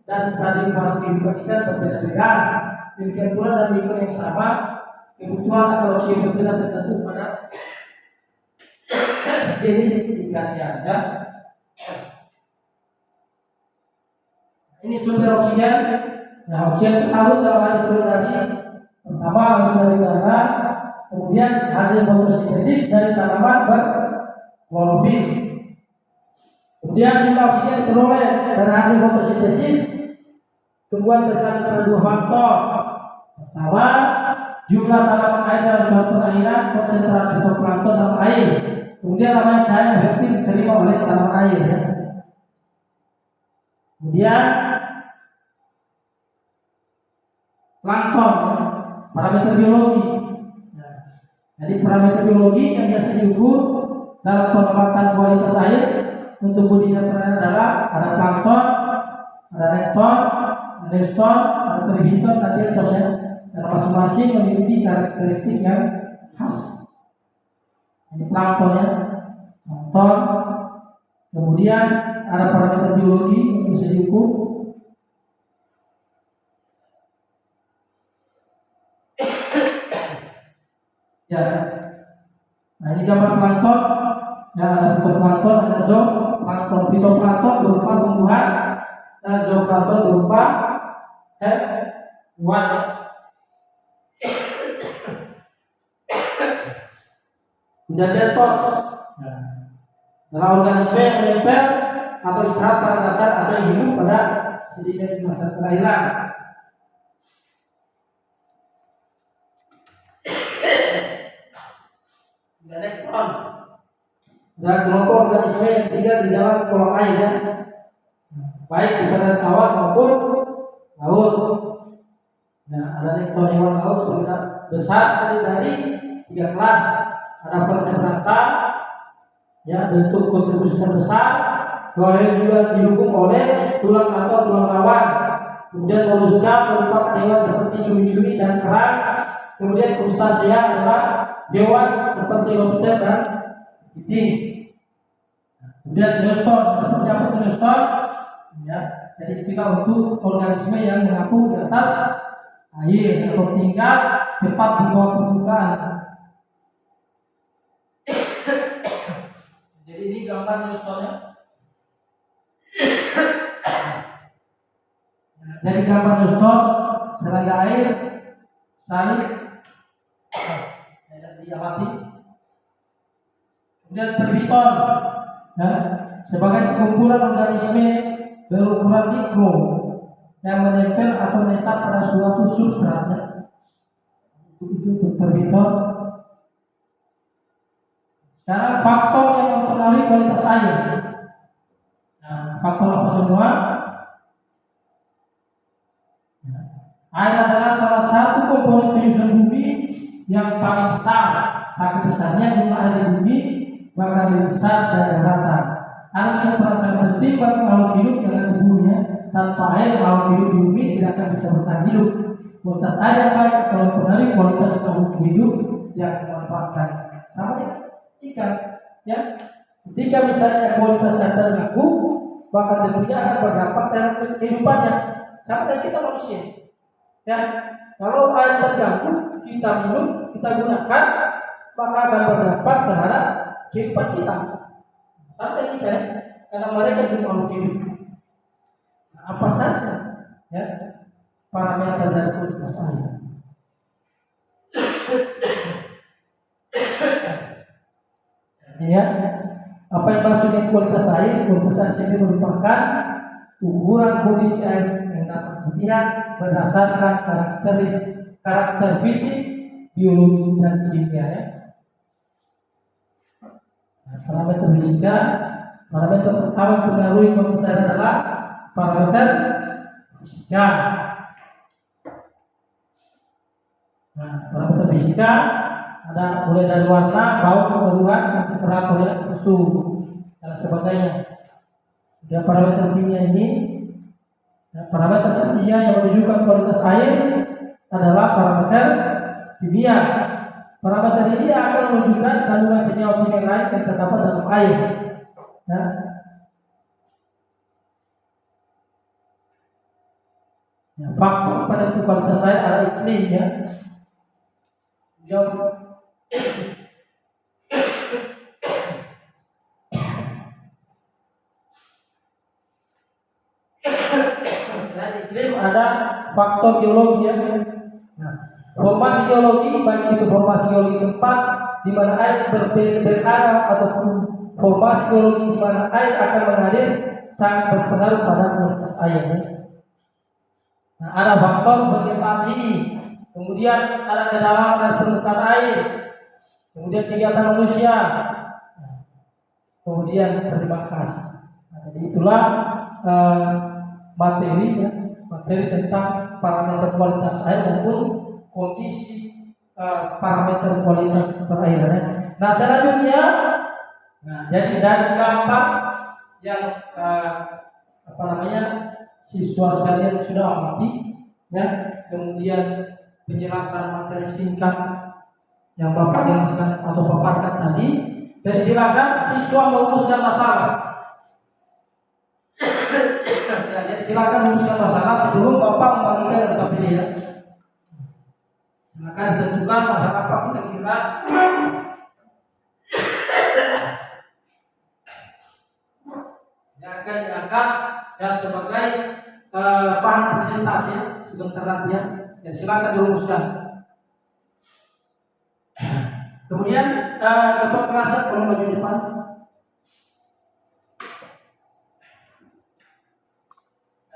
dan stadium fase kehidupan ikan berbeda-beda. Demikian pula dalam lingkungan yang sama, kebutuhan akan oksigen berbeda tergantung pada jenis ikannya. Ya. Ini sumber oksigen. Nah, oksigen terlarut dalam hal itu tadi pertama harus dari udara, kemudian hasil fotosintesis dari tanaman berklorofil. Kemudian jumlah oksigen diperoleh dari hasil fotosintesis tumbuhan tergantung pada dua faktor. Pertama, jumlah tanaman air dalam suatu perairan, konsentrasi fitoplankton dalam air. Kemudian namanya cahaya yang efektif diterima oleh tanaman air. Ya. Kemudian plankton, parameter biologi. Nah, jadi parameter biologi yang biasa diukur dalam pengamatan kualitas air untuk budidaya perairan adalah ada plankton, ada nekton, ada neuston, ada peribiton, ada diatos ya. Dan masing-masing memiliki karakteristik yang khas. Ini plankton ya, plankton. Kemudian ada parameter biologi yang bisa diukur. Ya, nah ini gambar plankton. Ya, ada fitoplankton, ada zooplankton. Fitoplankton berupa tumbuhan dan zooplankton berupa hewan. Kemudian diatos. Nah, organisme yang menempel atau istirahat pada dasar atau yang hidup pada sedimen di dasar perairan. Dan nekton. Dan kelompok organisme yang tinggal di dalam kolam air ya. Baik di perairan tawar maupun laut. Nah, ada nekton hewan laut seperti besar dari 3 kelas. Ada vertebrata ya, bentuk kontribusi terbesar. Kemudian juga didukung oleh tulang atau tulang rawan. Kemudian moluska merupakan hewan seperti cumi-cumi dan kerang. Kemudian krustasea adalah hewan seperti lobster dan kepiting. Kemudian neuston, seperti apa itu neuston? Ya, jadi istilah untuk organisme yang mengapung di atas air atau tinggal tepat di bawah permukaan. Jadi ini gambar neustonnya. Dari gambar neuston, serangga air, salib, diamati. Kemudian peribiton, ya, sebagai sekumpulan organisme berukuran mikro yang menempel atau menetap pada suatu substrat. Itu peribiton. Sekarang faktor yang mempengaruhi kualitas air. Nah, faktor apa semua? Air adalah salah satu komponen penyusun bumi yang paling besar. Saking besarnya jumlah air di bumi bahkan lebih besar dari daratan. Air berperan sangat penting bagi makhluk hidup yang ada di bumi. Tanpa air, makhluk hidup di bumi tidak akan bisa bertahan hidup. Kualitas air yang baik akan mempengaruhi kualitas makhluk hidup yang dimanfaatkan. Sama dengan ikan, ya. Ketika misalnya kualitas air terganggu, maka tentunya akan berdampak terhadap kehidupannya. Sama dengan kita manusia. Ya, kalau air terganggu, kita minum, kita gunakan, maka akan berdampak terhadap kehidupan kita. Sampai kita ya, karena mereka juga makhluk hidup. Nah, apa saja ya parameter dari kualitas air? Ya, apa yang maksudnya kualitas air? Kualitas air ini merupakan ukuran kondisi air yang dapat dilihat berdasarkan karakter fisik, biologi dan kimia ya. Nah, parameter fisika, parameter pertama pengaruhi pemisahan adalah parameter fisika. Nah, parameter fisika ada mulai dari warna, bau, keberuan, temperatur, ya, suhu dan sebagainya. Dan parameter kimia ini, parameter kimia yang menunjukkan kualitas air adalah parameter kimia. Parameter ini akan menunjukkan kandungan senyawa kimia lain yang terdapat dalam air. Ya. Ya, faktor penentu kualitas air adalah iklim ya. Selain iklim ada faktor geologi ya. Nah, formasi geologi baik itu formasi geologi tempat di mana air berada ataupun formasi geologi di mana air akan mengalir sangat berpengaruh pada kualitas airnya. Nah, ada faktor vegetasi, kemudian ada kedalaman dan permukaan air, kemudian kegiatan manusia, kemudian terima kasih. Nah, jadi itulah materi tentang parameter kualitas air maupun kondisi parameter kualitas perairan. Nah selanjutnya, jadi dari gambar yang siswa sekalian sudah amati, ya, kemudian penjelasan materi singkat yang Bapak jelaskan atau paparkan tadi, dan silakan siswa merumuskan masalah. Ya, silakan merumuskan masalah sebelum Bapak membagikan LKPD ya. Silakan ditentukan masalah apa kira-kira yang akan diangkat ya sebagai bahan presentasi ya, sebentar nanti ya. Dan silakan dirumuskan. Kemudian ketua kelas tolong maju depan.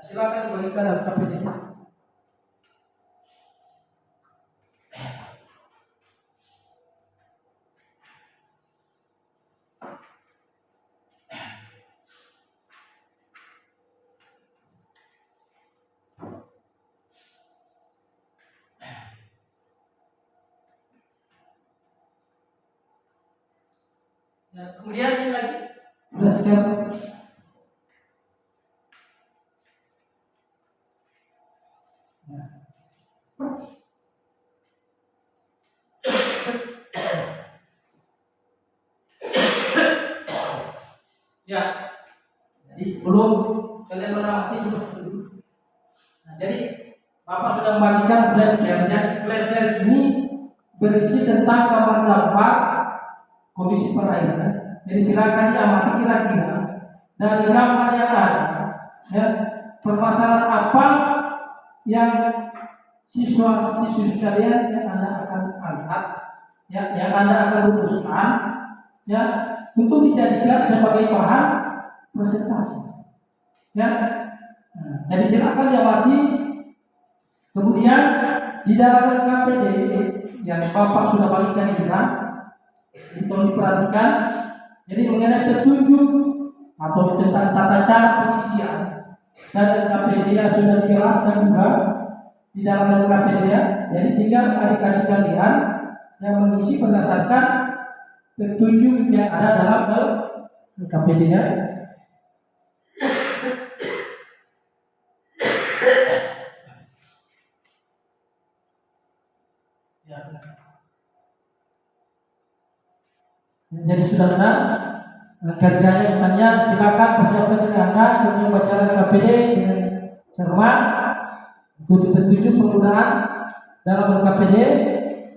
Silakan dibagikan LKPD-nya. Nah, kemudian ini lagi berdasarkan ya. Jadi sebelum kalian mengamati coba dulu. Nah, jadi Bapak sudah membagikan flashcard. Jadi flashcard ini berisi tentang gambar-gambar kondisi perairan. Jadi silakan diamati kira-kira dari gambar yang ada, ya, permasalahan apa yang siswa-siswi sekalian yang Anda akan angkat, ya, yang Anda akan rumuskan, ya, untuk dijadikan sebagai bahan presentasi, ya. Nah, jadi silakan diamati. Kemudian di dalam LKPD yang Bapak sudah bagikan juga, itu diperhatikan. Jadi mengenai petunjuk atau tentang tata cara pengisian dan LKPD yang sudah dijelaskan juga di dalam LKPD ya. Jadi tinggal adik-adik sekalian yang mengisi berdasarkan petunjuk yang ada dalam LKPD nya. Jadi sudah benar kerjanya, misalnya silakan persiapkan diri Anda untuk membaca LKPD dengan cermat, ikuti petunjuk penggunaan dalam LKPD.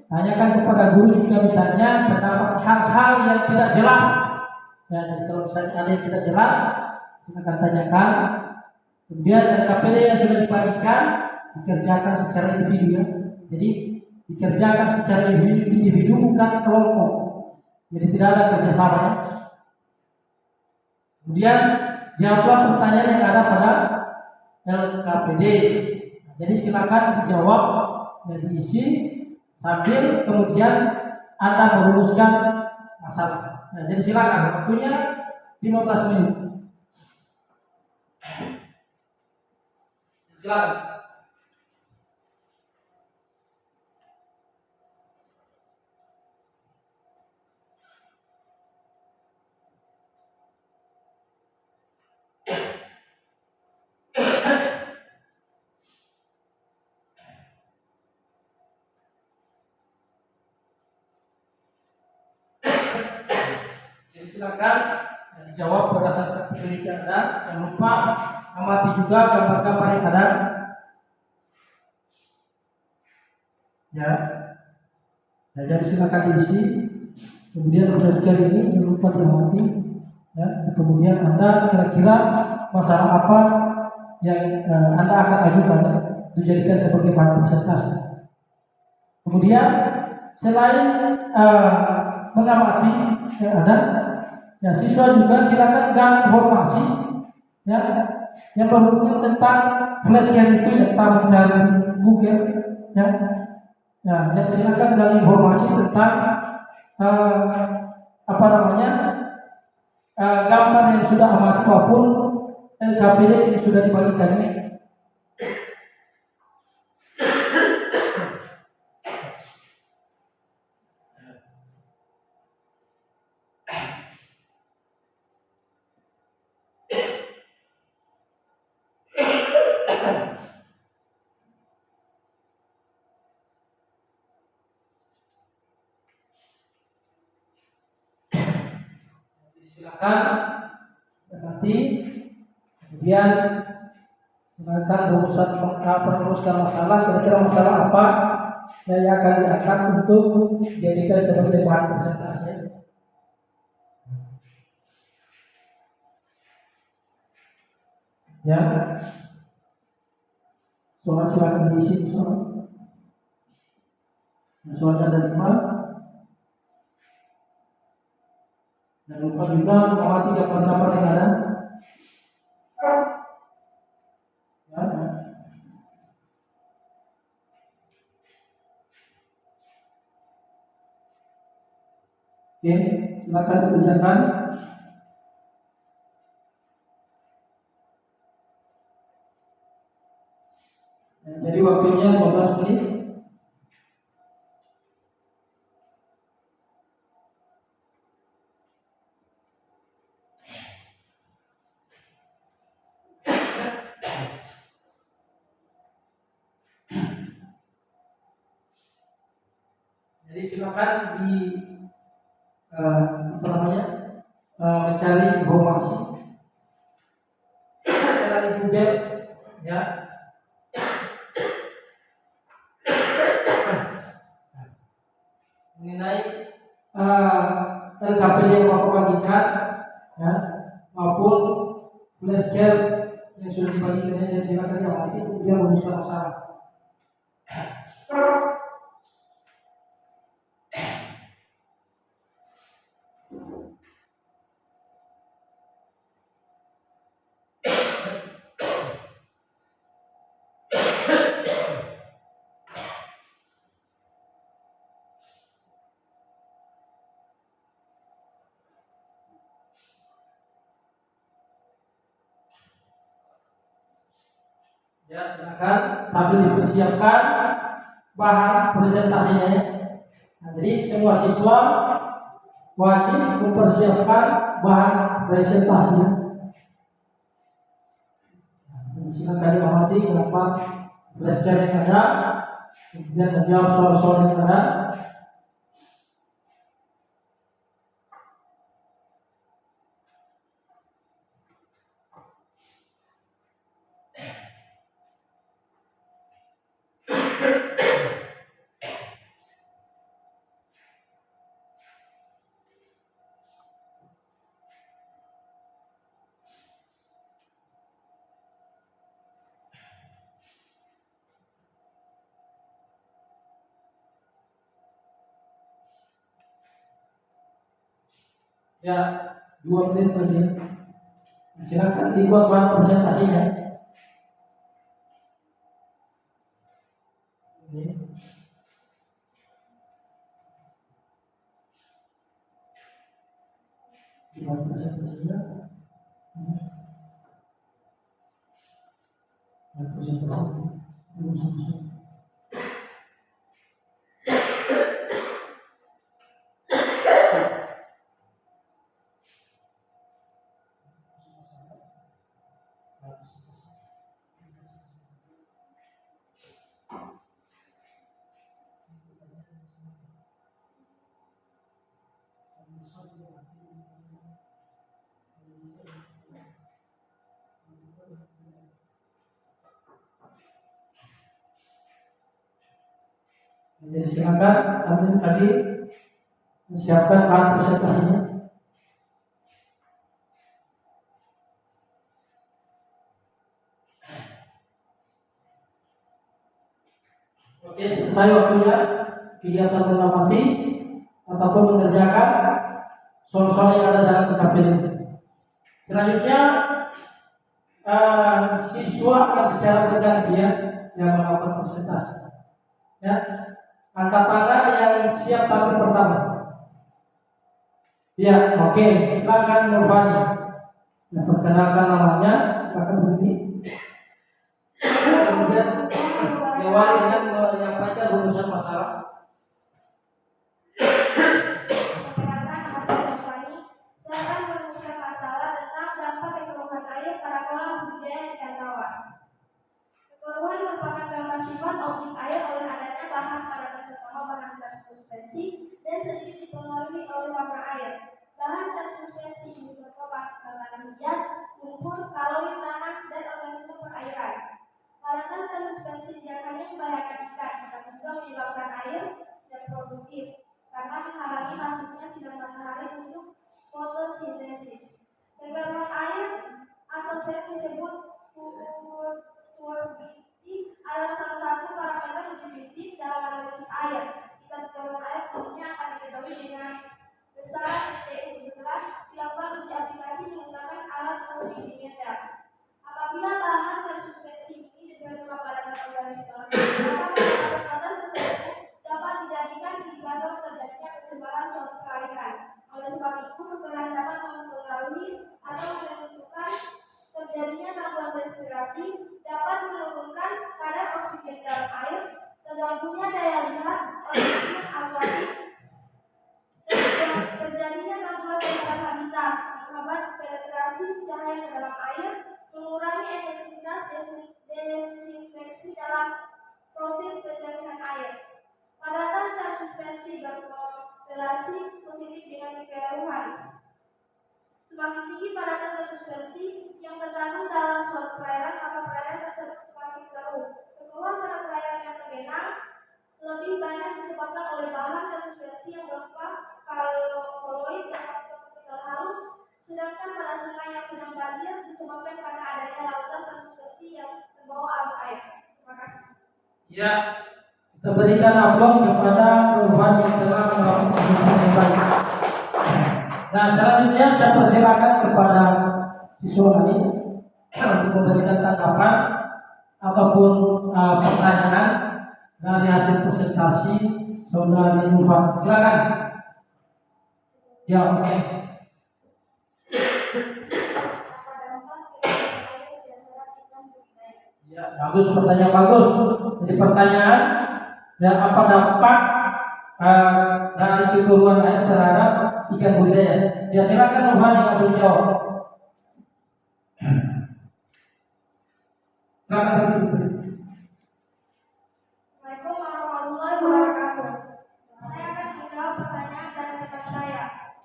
Tanyakan kepada guru jika misalnya terdapat hal-hal yang tidak jelas. Ya, jadi kalau misalnya ada yang tidak jelas, silakan tanyakan. Kemudian LKPD yang sudah dibagikan dikerjakan secara individu. Jadi dikerjakan secara individu bukan kelompok. Jadi tidak ada kerjasama. Kemudian jawablah pertanyaan yang ada pada LKPD. Jadi silakan dijawab dan diisi sambil kemudian Anda merumuskan masalah. Nah, jadi silakan, waktunya 15 menit. Silakan. Jadi silakan dijawab berdasarkan penelitian Anda. Jangan lupa amati juga gambar-gambar yang ada. Ya. Nah, jadi silakan diisi. Kemudian berdasarkan ini jangan lupa diamati. Ya. Kemudian Anda kira-kira masalah apa yang Anda akan ajukan dijadikan sebagai bahan presentasi. Kemudian selain mengamati yang ada, ya siswa juga silakan gali informasi ya yang berhubungan tentang flashcard itu, ya kita mencari Google ya. Ya, jadi silakan gali informasi tentang gambar yang sudah amati maupun LKPD yang sudah dibagikan. Silakan berarti kemudian silakan merumuskan masalah, kira-kira masalah apa yang akan diangkat untuk dijadikan sebagai bahan presentasi. Ya, soal silakan diisi soal. Soalnya ada 5. Dan lupa juga mengamati gambar-gambar yang ada. Ya. Oke, silakan dikerjakan. Ya, jadi waktunya 15 menit. Jadi silakan mencari informasi dari Google ya. Mengenai LKPD yang Bapak bagikan ya, maupun flashcard yang sudah dibagikan, dan silakan diamati kemudian merumuskan masalah. Ya, silakan sambil dipersiapkan bahan presentasinya. Nah, jadi semua siswa wajib mempersiapkan bahan presentasinya. Nah, silakan diamati berapa flashcard yang ada, kemudian menjawab soal-soal yang ada. Ya, 2 menit lagi. Silakan dibuat bahan presentasinya. Ini. Jadi silakan sambil tadi siapkan bahan presentasinya. Oke, selesai waktunya kegiatan mengamati ataupun mengerjakan soal-soal yang ada dalam KPD. Selanjutnya siswa akan secara bergantian yang melakukan presentasi. Ya, angkat tangan yang siap tampil pertama. Ya, oke, silakan Nurfani. Ya, perkenalkan namanya, silakan berhenti. Kemudian diawali dengan menyampaikan rumusan masalah. Perkenalkan, nama saya Nurfani. Saya akan merumuskan masalah tentang dampak kekeruhan air pada kolam budidaya ikan tawar. Kekeruhan merupakan gambar sifat objek air oleh adanya bahan paratan, terutama bahan tersuspensi, dan sedikit dipengaruhi oleh warna air. Bahan tersuspensi ini berupa tekanan hujan, lumpur, kalori tanah, dan organisme perairan. Paratan tersuspensi tidak hanya membahayakan ikan, tetapi juga menyebabkan air tidak produktif karena menghalangi masuknya sinar matahari untuk fotosintesis. Kekeruhan air atau sering disebut turbidity adalah salah satu parameter uji fisik dalam analisis air. Jika kekeruhan air umumnya akan diketahui dengan besaran TU setelah dilakukan uji aplikasi menggunakan alat multimeter. Apabila bahan tersuspensi ini diterima pada organisme, maka pada status tertentu dapat dijadikan indikator terjadinya pencemaran suatu perairan. Oleh sebab itu, kekeruhan dapat mempengaruhi atau menentukan terjadinya gangguan respirasi, dapat menurunkan kadar oksigen dalam air, terganggunya daya lihat organisme akuatik, terjadinya gangguan kehidupan habitat, menghambat penetrasi cahaya ke dalam air, mengurangi efektivitas desinfeksi dalam proses penjernihan air. Padatan tersuspensi berkorelasi positif dengan kekeruhan. Semakin tinggi padatan tersuspensi yang terkandung dalam suatu perairan, maka perairan tersebut semakin keruh. Kekeruhan pada perairan yang tergenang lebih banyak disebabkan oleh bahan tersuspensi yang berupa koloid dan partikel halus, sedangkan pada sungai yang sedang banjir disebabkan karena adanya lautan tersuspensi yang terbawa arus air. Terima kasih. Ya, kita berikan aplaus kepada Nurfani yang telah melakukan presentasi yang baik. Nah, selanjutnya saya persilakan kepada siswa ini untuk memberikan tanggapan ataupun pertanyaan dari hasil presentasi saudari Nurfani. Silakan. Ya, oke. Ya, bagus, pertanyaan bagus. Jadi pertanyaan, dan apa dampak dari kekeruhan air terhadap ikan budidaya? Ya, silakan Nurfani langsung jawab. Assalamualaikum warahmatullahi wabarakatuh. Saya akan menjawab pertanyaan dari rekan saya,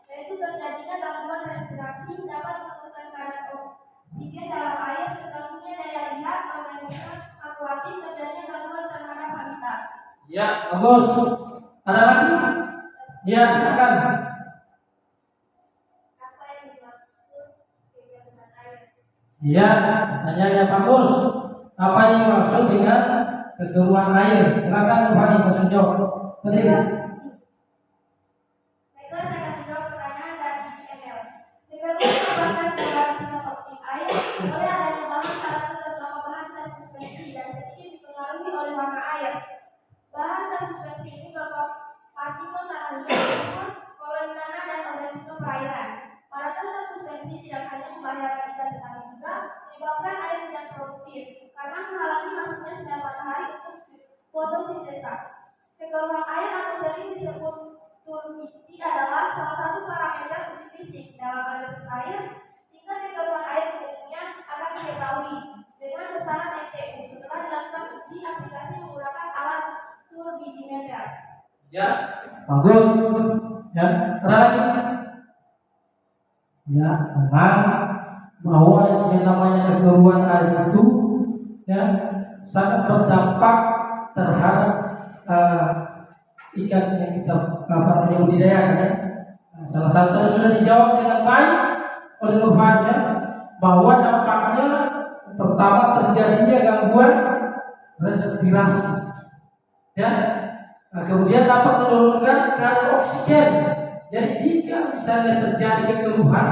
yaitu terjadinya gangguan respirasi dapat menurunkan kadar oksigen dalam air, terganggunya daya lihat organisme akuatik, terjadinya gangguan terhadap habitat. Ya, bagus. Ada lagi? Ya, silakan. Apa yang dimaksud kegiatan air? Ya, pertanyaannya bagus. Apa yang dimaksud dengan kekeruhan air? Silakan Nurfani langsung jawab. Baiklah, saya akan menjawab pertanyaan dari email. Kekeruhan merupakan gambaran sifat optik air oleh adanya bahan paratan terutama bahan tersuspensi dan sedikit dipengaruhi oleh warna air. matahari untuk fotosintesa. Kekeruhan air atau sering disebut turbidity adalah salah satu parameter uji fisik dalam analisis air. Tingkat kekeruhan air umumnya akan diketahui dengan besaran NTU setelah dilakukan uji aplikasi menggunakan alat turbidimeter. Ya, bagus. Ya, terakhir. Ya, memang bahwa yang namanya kekeruhan air itu ya sangat berdampak terhadap ikan yang kita budidayakan ya. Nah, salah satu sudah dijawab dengan baik oleh Nurhan ya, bahwa dampaknya pertama terjadinya gangguan respirasi ya. Nah, kemudian dapat menurunkan kadar oksigen. Jadi jika misalnya terjadi kekeruhan,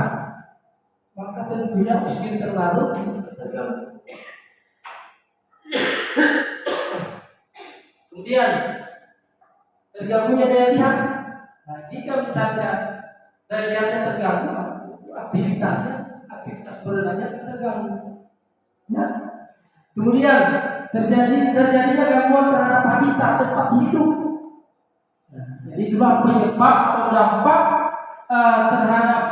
maka tentunya oksigen terlarut terganggu. Kemudian terganggunya daya lihat. Nah, jika misalnya daya lihatnya terganggu, aktivitas berenangnya terganggu. Ya. Kemudian terjadinya gangguan terhadap habitat tempat hidup. Nah, jadi dua penyebab atau dampak terhadap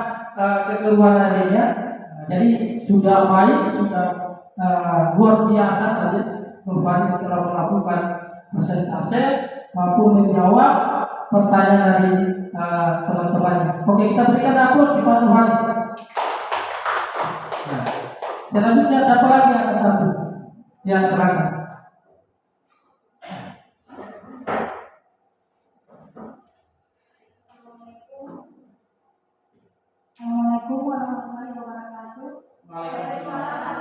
kekeruhan airnya. Nah, jadi sudah baik, sudah luar biasa saja Nurfani telah melakukan presentase maupun menjawab pertanyaan dari teman-temannya. Oke, kita berikan aplaus di Pak Nurfani. Nah, selanjutnya siapa lagi yang akan tampil? Yang terakhir. Assalamualaikum warahmatullahi wabarakatuh. Waalaikumsalam.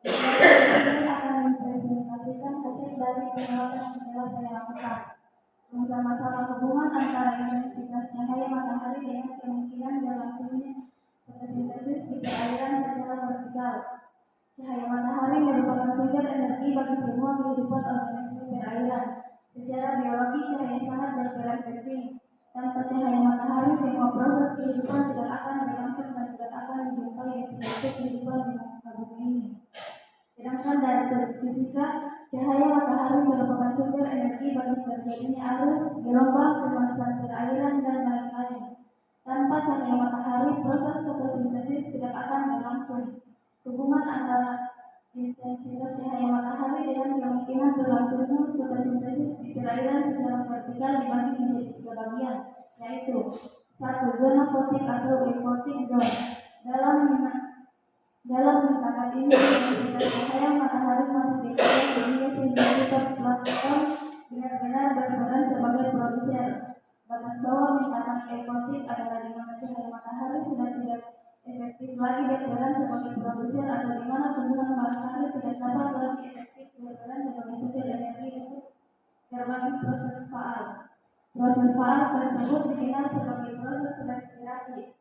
Saya akan mempresentasikan hasil dari penelitian yang telah saya lakukan. Mengenai masalah hubungan antara intensitas cahaya matahari dengan kemungkinan berlangsungnya fotosintesis di perairan secara vertikal. Cahaya matahari merupakan sumber energi bagi semua kehidupan organisme perairan. Secara biologi, cahaya sangat berperan penting. Tanpa cahaya matahari, semua proses kehidupan tidak akan berlangsung dan tidak akan menjumpai bentuk kehidupan di muka bumi ini. Sedangkan dari sudut fisika, cahaya matahari merupakan sumber energi bagi terjadinya arus, gelombang, pemanasan perairan, dan lain-lain. Tanpa cahaya matahari, proses fotosintesis tidak akan berlangsung. Hubungan antara intensitas cahaya matahari dengan kemungkinan berlangsungnya fotosintesis di perairan secara vertikal dibagi menjadi 3 bagian, yaitu 1. Zona fotik atau efotik zone. Dalam lingkaran ini, intensitas cahaya matahari masih dikatakan tinggi sehingga kita melakukan benar-benar berperan sebagai produser. Batas bawah lingkaran efotik adalah di mana cahaya matahari sudah tidak efektif lagi berperan sebagai produser atau di mana tumbuhan matahari tidak dapat lagi efektif berperan sebagai sumber energi untuk berbagai proses faal. Proses faal tersebut dikenal sebagai proses respirasi,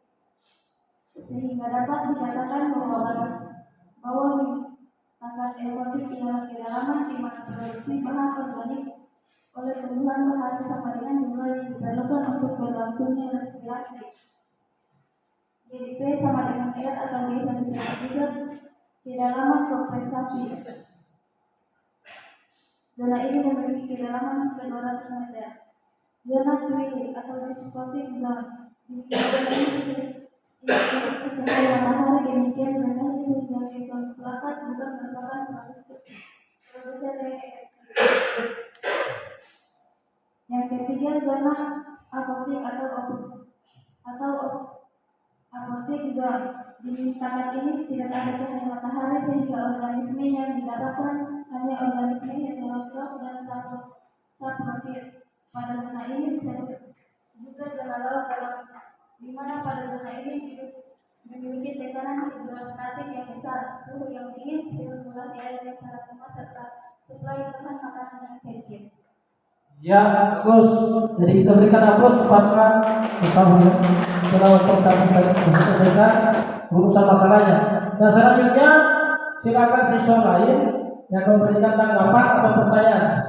sehingga dapat dikatakan bahwa batas bawah lingkaran efotik ialah kedalaman di mana produksi bahan organik oleh tumbuhan matahari sama dengan jumlah yang diperlukan untuk berlangsungnya respirasi. GDP sama dengan R atau biasa disebut juga kedalaman kompensasi. Zona ini memiliki kedalaman 200 meter. Zona Twilly atau despotic zone. Cahaya matahari demikian rendahnya sehingga keton plakat bukan merupakan produser yang efektif. Yang ketiga, zona apotik atau apotik zone. Di lingkaran ini tidak ada cahaya matahari sehingga organisme yang didapatkan hanya organisme heterotrof dan saprofit. Pada zona ini disebut juga zona laut dalam, di mana pada zona ini memiliki tekanan hidrostatik yang besar, suhu yang dingin, sirkulasi air yang sangat lemah serta suplai bahan makanan yang sedikit. Ya, bagus. Jadi kita berikan aplaus kepada Ustaz setelah Ustaz selesaikan urusan masalahnya. Dan selanjutnya silakan siswa lain yang memberikan tanggapan atau pertanyaan.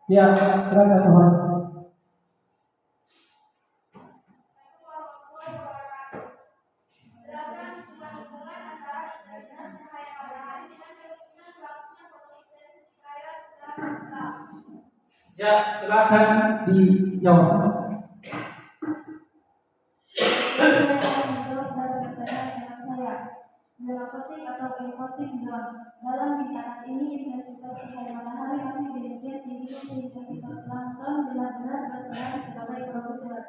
Ya, silakan Tuhan. Ya, silakan dijawab. Saya akan menjawab dari pertanyaan dengan saya. Zoonotic atau aquatic zone. Dalam bintang ini intensitas cahaya matahari masih demikian tinggi sehingga fitoplankton benar-benar berperan sebagai produser.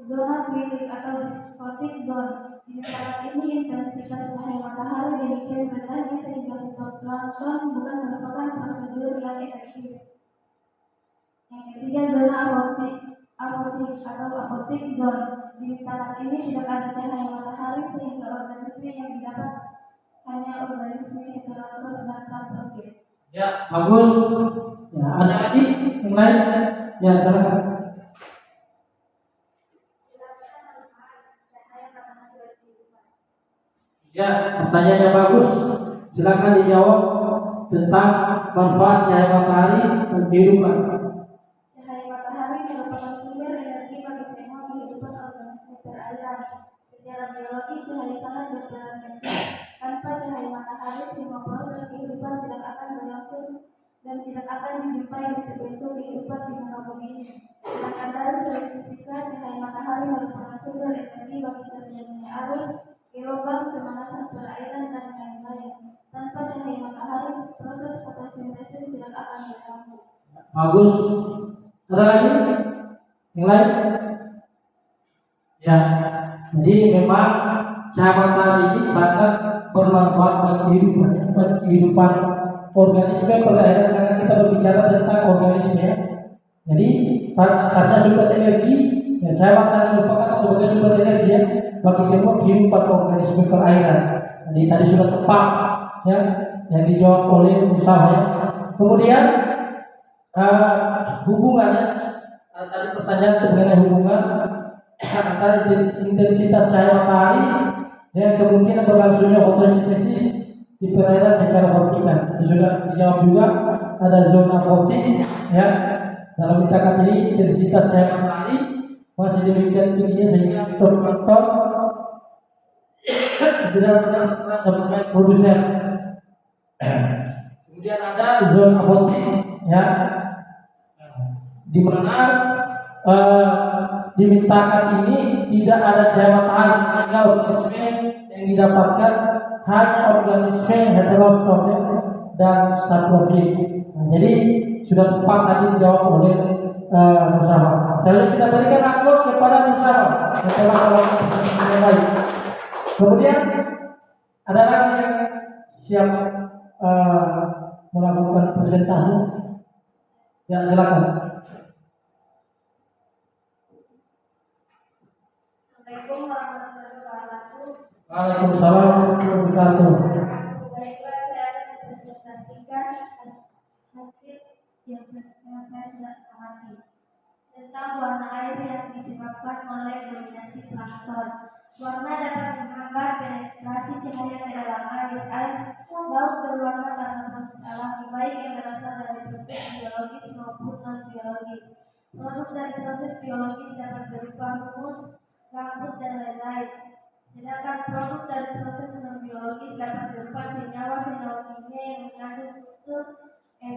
Zona twilit atau dysphotic zone. Di saat ini intensitas cahaya matahari demikian rendah sehingga fitoplankton bukan merupakan prosedur yang efektif. Yang ketiga, zona apotik atau apotik zone. Di saat ini tidak ada cahaya matahari sehingga organisme yang didapat hanya organisme heterotrof dan saprofit. Ya, bagus. Ya, ada lagi yang lain? Ya, silakan. Ya, pertanyaannya bagus. Silakan dijawab tentang manfaat cahaya matahari untuk kehidupan. Cahaya matahari merupakan sumber energi bagi semua kehidupan organisme perairan. Secara biologi, cahaya sangat berperan penting. Tanpa cahaya matahari, semua proses kehidupan tidak akan berlangsung dan tidak akan dijumpai di terbentuk kehidupan di muka bumi ini. Sedangkan dari segi fisika, cahaya matahari merupakan sumber energi bagi terjadinya arus, gelombang, pemanasan perairan, dan lain-lain. Tanpa cahaya matahari, proses fotosintesis tidak akan berlangsung. Bagus. Ada lagi? Yang lain? Ya. Jadi memang cahaya matahari ini sangat bermanfaat bagi kehidupan organisme perairan karena kita berbicara tentang organisme. Jadi pada dasarnya sumber energi, ya, cahaya matahari merupakan sebagai sumber energi ya, bagi semua kehidupan organisme perairan. Jadi tadi sudah tepat ya yang dijawab oleh usaha ya. Kemudian hubungannya tadi pertanyaan mengenai hubungan antara intensitas cahaya matahari dan kemungkinan berlangsungnya fotosintesis di perairan secara vertikal. Ini sudah dijawab juga. Ada zona fotik ya. Dalam bintang ini intensitas cahaya matahari masih demikian tingginya sehingga fitoplankton benar-benar sebagai produser. Kemudian ada zona fotik ya, di mana dimintakan ini tidak ada cahaya matahari sehingga organisme yang didapatkan hanya organisme heterotrof dan saprofit. Nah, jadi sudah tepat tadi dijawab oleh Nusama. Selanjutnya kita berikan aplaus kepada Nusama setelah yang lain. Kemudian ada lagi yang siap melakukan presentasi. Ya, silakan. Assalamualaikum warahmatullahi wabarakatuh. Waalaikumsalam warahmatullahi wabarakatuh. Baiklah, saya akan mempresentasikan hasil yang saya sudah amati tentang warna air yang disebabkan oleh dominasi plankton. Warna dapat menggambar penetrasi cahaya ke dalam air. Laut berwarna karena proses alami baik yang berasal dari proses biologis maupun non-biologis. Produk dari proses biologis dapat berupa humus, rambut, dan lain-lain. Sedangkan produk dari proses non-biologis dapat berupa senyawa-senyawa kimia yang mengandung unsur Fe,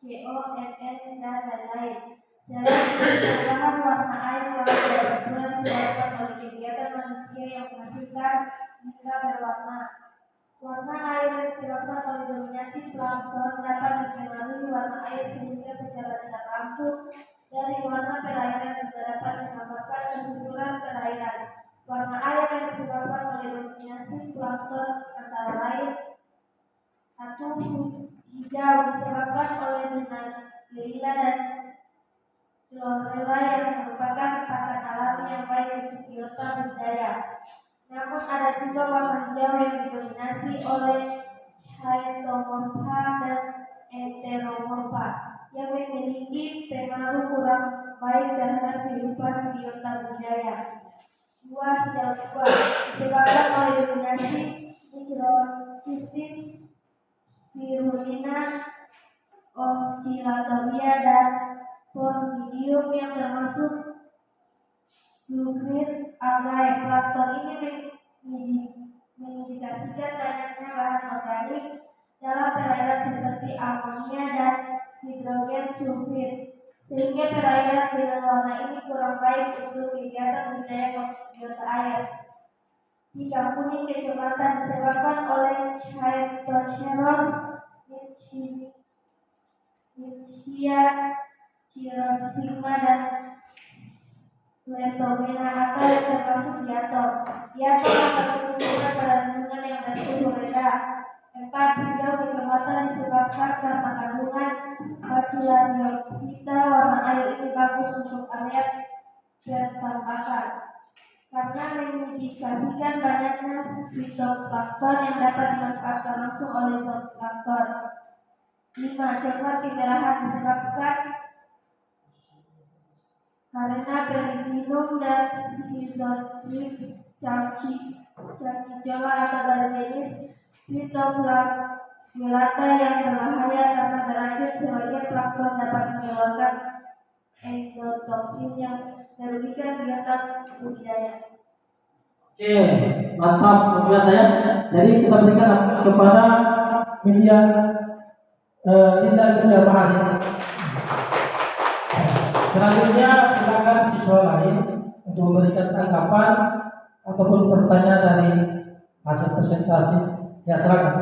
Ni, Co, Mn, dan lain-lain. Perubahan warna air laut kebetulan disebabkan oleh kegiatan manusia yang menghasilkan hingga berwarna. Warna air yang disebabkan oleh dominasi plankton dapat mempengaruhi warna air sehingga secara tidak langsung dari warna perairan juga dapat menggambarkan kesuburan perairan. Warna air yang disebabkan oleh dominasi plankton antara lain: 1. Hijau disebabkan oleh Lila dan Chlorella yang merupakan pakan alami yang baik untuk biota budidaya. Namun ada juga warna hijau yang didominasi oleh Chaetomorpha dan Enteromorpha yang memiliki pengaruh kurang baik terhadap kehidupan biota budidaya. 2. Hijau tua disebabkan oleh dominasi Microcystis, Spirulina, Oscillatoria, dan Porphyridium yang termasuk Glucrid algae. Plankton ini mengindikasikan banyaknya bahan organik dalam perairan seperti amonia dan hidrogen sulfid, sehingga perairan dengan warna ini kurang baik untuk kegiatan budidaya biota air. Jika kuning kecoklatan disebabkan oleh Chaetoceros Nitschia, Chirostigma dan Leptomena atau yang termasuk diatom. Diatom akan menunjukkan pada lingkungan yang bersuhu rendah. 4. Hijau kecoklatan disebabkan karena kandungan bacillariophyta. Warna air ini bagus untuk area pertambakan karena mengindikasikan banyaknya fitoplankton yang dapat dimanfaatkan langsung oleh zooplankton. 5. Coklat kemerahan disebabkan karena Peridinium dan Schizotrix Churchijola atau dari jenis Phytoflagellata yang berbahaya karena beracun. Sebagian plankton dapat mengeluarkan endotoksin yang merugikan biota budidaya. Oke, mantap menurut saya. Jadi kita berikan aplaus kepada media Liza Bunda Bahari. Selanjutnya silakan siswa lain untuk memberikan tanggapan ataupun pertanyaan dari hasil presentasi. Ya, silakan.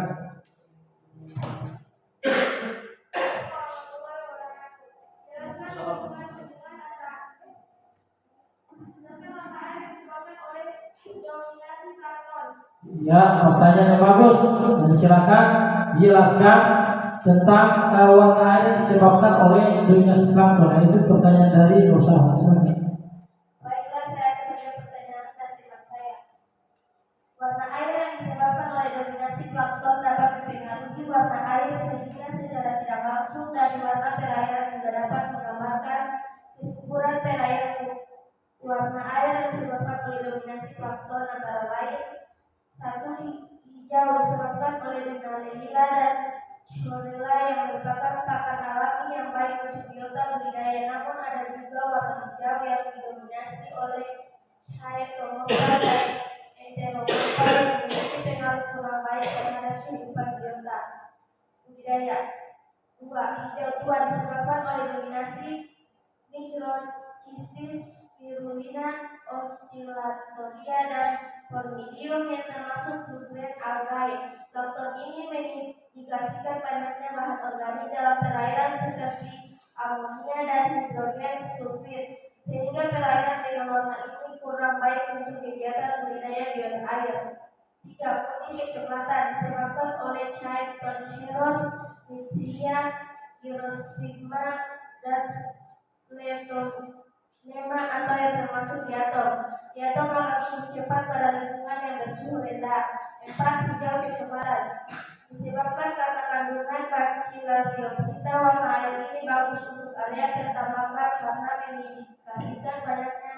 Ya, pertanyaan yang bagus. Dan silakan jelaskan tentang warna air yang disebabkan oleh dominasi plankton. Itu pertanyaan dari Rosa. Baiklah, saya akan menjawab pertanyaan dan teman saya. Warna air yang disebabkan oleh dominasi plankton dapat mempengaruhi warna air sehingga secara tidak langsung dari warna perairan juga dapat menggambarkan kesuburan perairan. Warna air yang disebabkan oleh dominasi plankton antara lain: 1. Hijau disebabkan oleh Dunaliella dan Chlorella yang merupakan pakan alami yang baik untuk biota budidaya. Namun ada juga warna hijau yang didominasi oleh Chaetomopa dan Enteromopa yang memiliki pengaruh kurang baik terhadap kehidupan biota budidaya. 2. Hijau tua disebabkan oleh dominasi Microcystis spirulina, Oscillatoria dan Formidium yang termasuk nutrien algae. Plankton ini mengindikasikan banyaknya bahan organik dalam perairan seperti amonia dan hidrogen sulfid, sehingga perairan dengan warna ini kurang baik untuk kegiatan budidaya biota air. 3. Kuning kecoklatan disebabkan oleh Chaetoceros Nitschia, Chirostigma dan Leptomena atau yang termasuk diatom. Diatom akan tumbuh cepat pada lingkungan yang bersuhu rendah. 4. Hijau kecoklatan disebabkan karena kandungan bacillariophyta. Warna air ini bagus untuk area pertambangan karena mengindikasikan banyaknya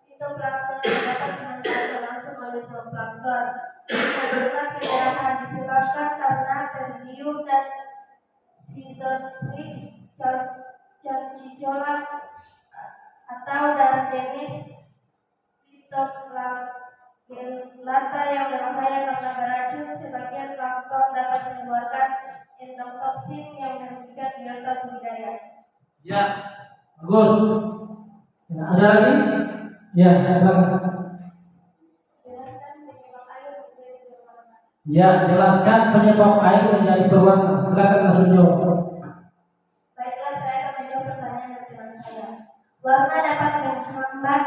fitoplankton yang dapat dimanfaatkan langsung oleh zooplankton. Coklat kemerahan disebabkan karena Peridinium dan Schizotrix Churchijola atau dari jenis Phytoflagellata yang berbahaya karena beracun. Sebagian plankton dapat mengeluarkan endotoksin yang merugikan biota budidaya. Ya, bagus. Ada lagi? Ya, silakan. Ya, jelaskan penyebab air menjadi berwarna. Silakan langsung jawab. Baiklah, saya akan menjawab pertanyaan dari teman saya. Warna dapat menghambat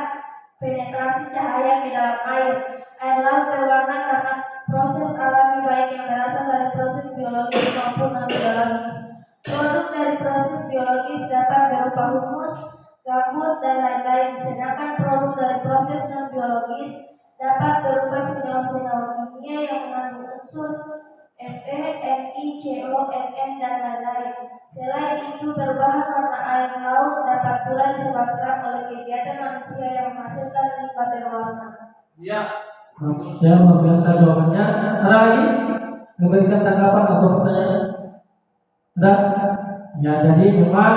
penetrasi cahaya ke dalam air. Air laut berwarna karena proses alami baik yang berasal dari proses biologis maupun non-biologis. Produk dari proses biologis dapat berupa humus, gambut, dan lain-lain, sedangkan produk dari proses non-biologis dapat berupa senyawa-senyawa kimia yang mengandung unsur Fe, Ni, CO, Mn, dan lain-lain. Selain itu, perubahan warna air laut dapat pula disebabkan oleh kegiatan manusia yang menghasilkan limbah berwarna. Ya, bagus ya, luar biasa jawabannya. Ada lagi? Memberikan tanggapan atau pertanyaan? Ada? Ya, jadi memang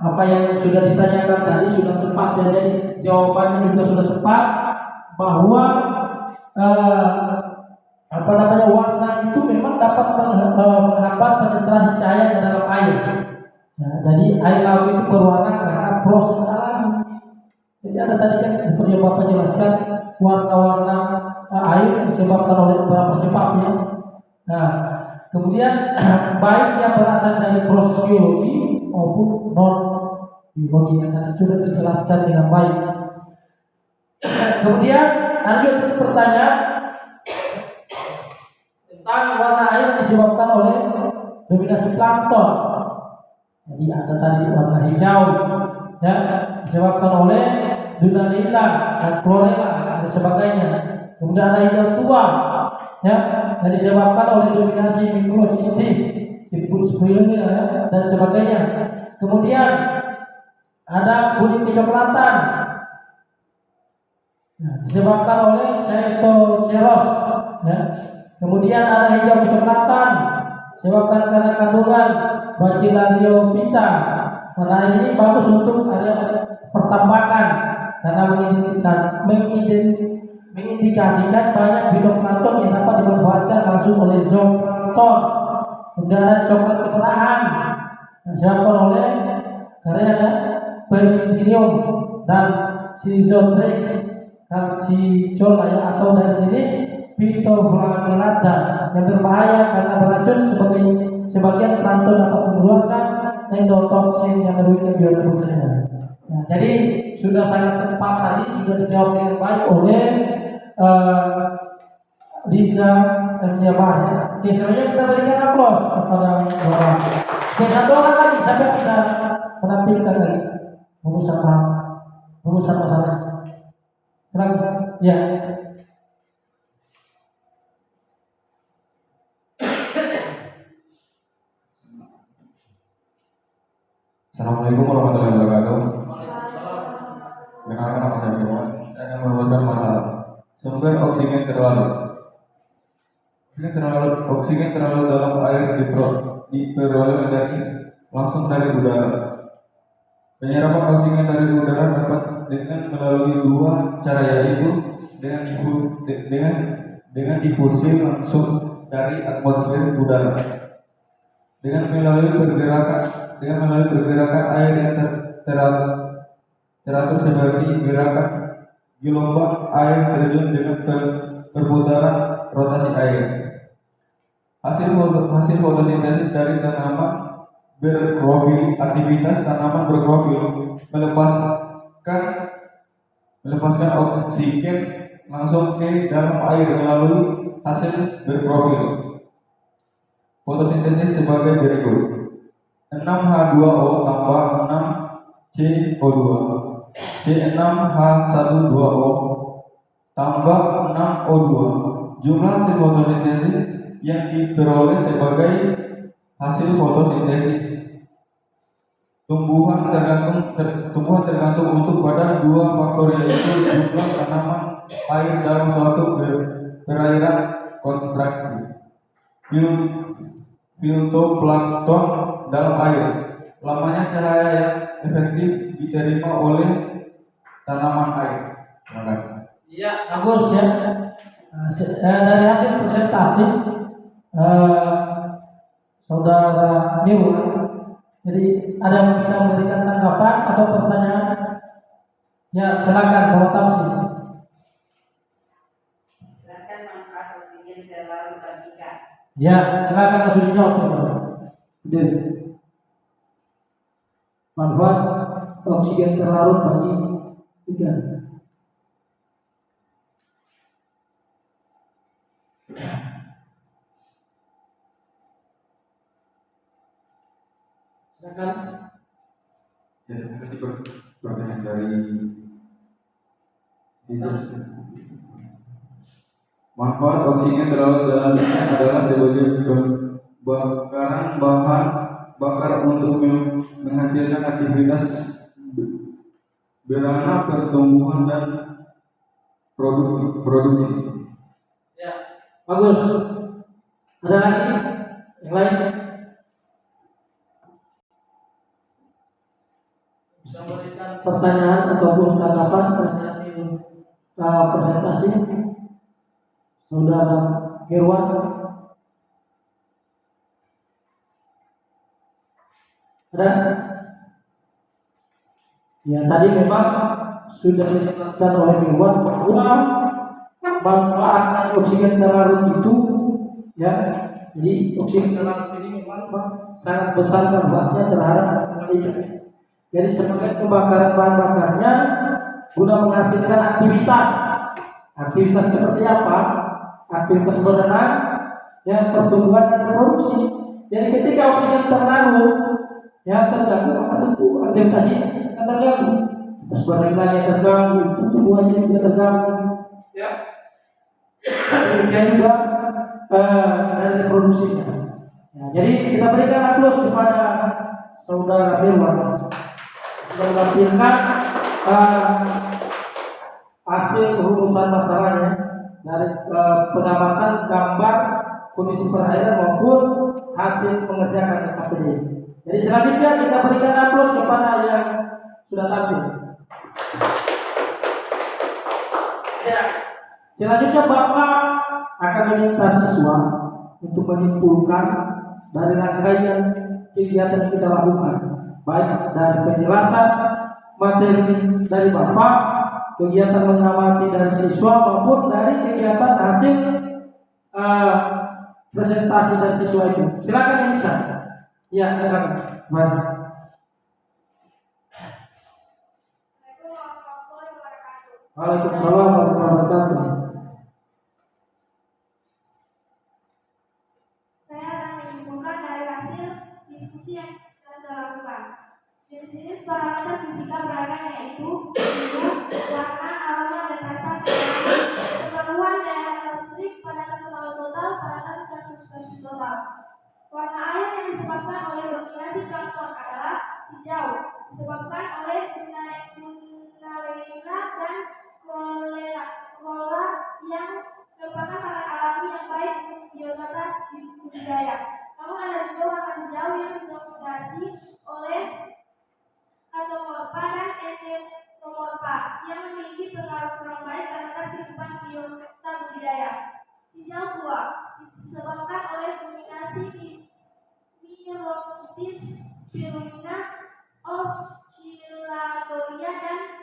apa yang sudah ditanyakan tadi sudah tepat ya. Jadi jawabannya juga sudah tepat bahwa warna itu memang dapat menghambat penetrasi cahaya ke dalam air. Nah, jadi air laut itu berwarna karena proses alami. Jadi ada tadi kan seperti yang Bapak jelaskan, warna-warna air disebabkan oleh beberapa sebab ya. Nah, kemudian baik yang berasal dari proses biologi maupun non biologi yang tadi sudah dijelaskan dengan baik. Kemudian ada juga pertanyaan tentang warna air yang disebabkan oleh dominasi plankton. Jadi ada tadi warna hijau ya disebabkan oleh dunalina dan chlorella dan sebagainya. Kemudian ada hijau tua ya yang disebabkan oleh dominasi microcystis, spirulina ya, dan sebagainya. Kemudian ada kuning kecoklatan ya, disebabkan oleh Phytoceros ya. Kemudian ada hijau kecoklatan disebabkan karena kandungan Bacillariophyta. Warna ini bagus untuk area pertambakan karena mengindikasikan banyak fitoplankton yang dapat dimanfaatkan langsung oleh zooplankton. Kemudian ada coklat kemerahan yang disebabkan oleh karena Peridinium dan Schizotrix calcicola ya, atau dari jenis Phytoflagellata yang berbahaya karena beracun. Sebagian plankton dapat mengeluarkan endotoksin yang merugikan biodiversitas. Nah, jadi sudah sangat tepat tadi, sudah dijawab dengan baik oleh Liza dan Jabar. Oke, selanjutnya kita berikan aplaus kepada Bapak. Oke, satu orang lagi sampai kita menampilkan lagi rumusan masalah. Terang, ya. Assalamualaikum warahmatullahi wabarakatuh. Perkenalkan nama saya Firman. Saya akan merumuskan masalah sumber oksigen terlalu. Oksigen terlalu dalam air diperoleh langsung dari udara. Penyerapan oksigen dari udara dapat dengan melalui dua cara, yaitu dengan difusi langsung dari atmosfer udara, dengan melalui pergerakan air yang teratur seperti gerakan gelombang air terjun dengan perputaran rotasi air. Hasil fotosintesis dari tanaman berklorofil. Aktivitas tanaman berklorofil melepaskan oksigen langsung ke dalam air melalui hasil berklorofil. Fotosintesis sebagai berikut: 6H2O tambah 6CO2, C6H12O tambah 6O2. Jumlah hasil fotosintesis yang diperoleh sebagai hasil fotosintesis tumbuhan tergantung untuk pada dua faktor, yaitu jumlah tanaman air dalam suatu perairan konstruksi, fitoplankton dalam air, lamanya cahaya yang efektif diterima oleh tanaman air. Terima kasih. Iya, bagus ya. Dari hasil presentasi saudara Niu, jadi ada yang bisa memberikan tanggapan atau pertanyaan? Ya, silakan Bapak Tamsi. Jelaskan manfaat oksigen terlalu bagi ikan. Ya, silakan langsung dijawab. Jadi, manfaat oksigen terlarut bagi ikan. Silakan. Ya, terima kasih pertanyaan dari manfaat oksigen terlalu dalam ikan adalah sebagai bakaran bahan bakar untuk menghasilkan aktivitas beranak, pertumbuhan dan produksi. Ya, bagus. Ada lagi yang lain? Bisa memberikan pertanyaan ataupun tanggapan dari hasil presentasi saudara Irwan. Ada? Ya tadi memang sudah dijelaskan oleh Irwan bahwa manfaat oksigen terlarut itu, ya, jadi oksigen terlarut ini memang sangat besar manfaatnya terhadap manusia. Jadi sebagai pembakaran bahan bakarnya guna menghasilkan aktivitas seperti apa? Aktivitas berenang, ya, pertumbuhan dan reproduksi. Jadi ketika oksigen terlarut, ya, terganggu, maka tentu aktivitasnya akan terganggu. Terus berenangnya terganggu, pertumbuhannya juga terganggu, ya. Demikian juga dari reproduksinya. Ya, jadi kita berikan aplaus kepada saudara Irwan sudah menampilkan hasil rumusan masalahnya dari pengamatan gambar kondisi perairan maupun hasil pengerjaan KPD. Jadi selanjutnya kita berikan aplaus kepada yang sudah tampil. Ya. Selanjutnya Bapak akan meminta siswa untuk menyimpulkan dari rangkaian kegiatan yang kita lakukan, baik dari penjelasan materi dari Bapak, kegiatan mengamati dari siswa maupun dari kegiatan hasil presentasi dari siswa itu. Silakan yang bisa. Ya, silakan. Mari. Waalaikumsalam warahmatullahi wabarakatuh. Saya akan menyimpulkan dari hasil diskusi yang kita sudah lakukan. Jenis-jenis parameter fisika beradaan yaitu warna, aroma, dan rasa, keperluan daya listrik, padatan total, padatan versus total. Warna air yang disebabkan oleh dominasi plankton adalah hijau, disebabkan oleh Tunarina dan Corolla yang merupakan makanan alami yang baik untuk biodata di budidaya. Namun ada juga warna hijau yang didominasi oleh Catomorpha dan Entomorpha yang memiliki pengaruh kurang baik terhadap kehidupan biota budidaya. Hijau tua disebabkan oleh dominasi Mirokitis, Spirulina, Oscillatoria, dan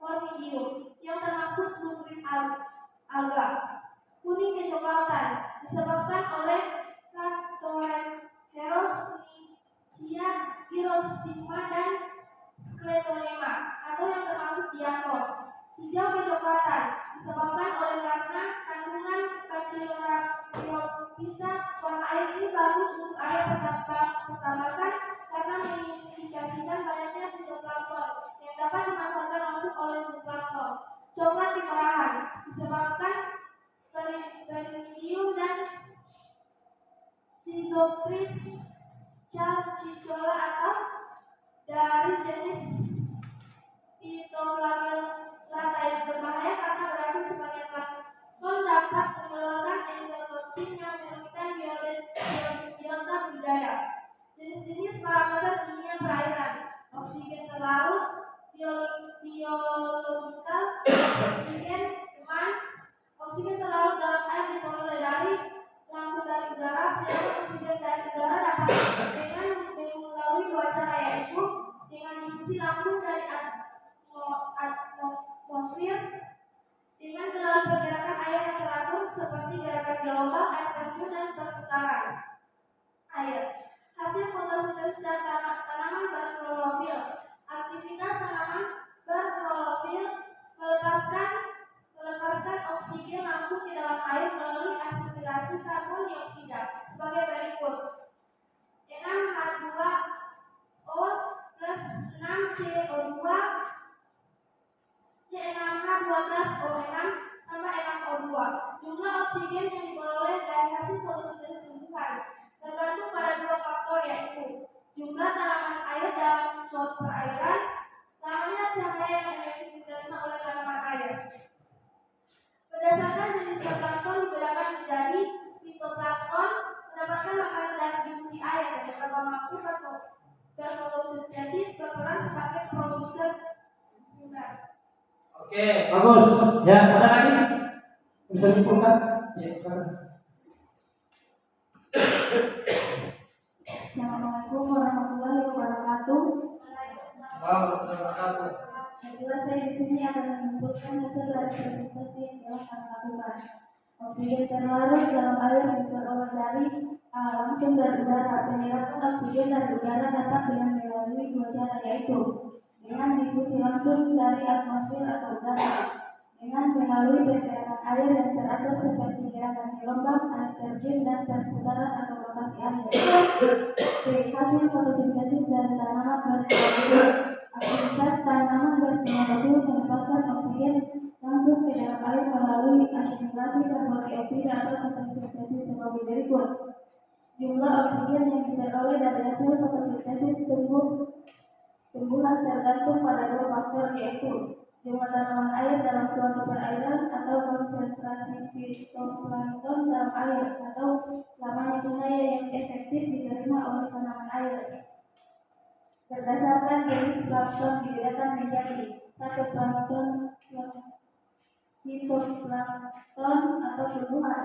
Wormidium yang termasuk blue green alga. Kuning kecoklatan disebabkan oleh Cattoheros, Nicia, Hirosima, dan Scleronema atau yang termasuk diatom. Hijau kecoklatan disebabkan oleh karena kandungan Pachyrophyta. Warna air ini bagus untuk air pertambangan karena mengindikasikan banyaknya fitoplankton yang dapat dimanfaatkan langsung oleh zooplankton. Coklat kemerahan disebabkan Beryllium dan Schizophrys cicola atau dari jenis Phytophlagellata yang berbahaya karena beracun sebagai plankton dapat mengeluarkan endotoksin yang merugikan biota budidaya. Jenis-jenis parameter kimia perairan: oksigen terlarut, biologikal, oksigen teman. Oksigen terlarut dalam air diperoleh langsung dari udara. Penyerapan oksigen dari udara dapat dengan melalui dua cara, yaitu dengan difusi langsung dari atmosfer dengan melalui pergerakan air yang teratur seperti gerakan gelombang, air terjun, dan perputaran air. Hasil fotosintesis dan tanaman berklorofil. Aktivitas tanaman berklorofil melepaskan oksigen langsung ke dalam air melalui asimilasi karbon dioksida sebagai berikut: 6H2O plus 6CO2 C6H12O6 tambah 6O2. Jumlah oksigen yang diperoleh dari hasil fotosintesis tumbuhan tergantung pada dua faktor, yaitu jumlah tanaman air dalam suatu perairan, lamanya cahaya yang efektif diterima oleh tanaman air. Berdasarkan jenis plankton dibedakan menjadi fitoplankton, mendapatkan makanan dari difusi air dan beberapa mampu berfotosintesis berperan sebagai produser primer. Oke, bagus. Ya, ada lagi bisa dikumpulkan? Ya, silakan. Assalamualaikum warahmatullahi wabarakatuh. Yang jelas saya di sini akan menyebutkan hasil dari presentasi yang telah kami lakukan. Oksigen terlarut dalam air diperoleh dari langsung dari udara. Penyerapan oksigen dari udara dapat dengan melalui dua cara, yaitu dengan difusi langsung dari atmosfer atau udara, dengan melalui pergerakan air yang teratur seperti gerakan gelombang, air terjun, dan perputaran atau rotasi air. Hasil fotosintesis dari tanaman berpengaruh. Aktivitas tanaman berpengaruh melepaskan oksigen langsung ke dalam air melalui asimilasi karbon dioksida atau fotosintesis sebagai berikut. Jumlah oksigen yang diperoleh dari hasil fotosintesis tumbuhan tergantung pada dua faktor, yaitu jumlah tanaman air dalam suatu perairan atau konsentrasi fitoplankton dalam air atau lamanya cahaya yang efektif diterima oleh tanaman air. Berdasarkan jenis plankton dibedakan menjadi satu plankton yang fitoplankton atau tumbuhan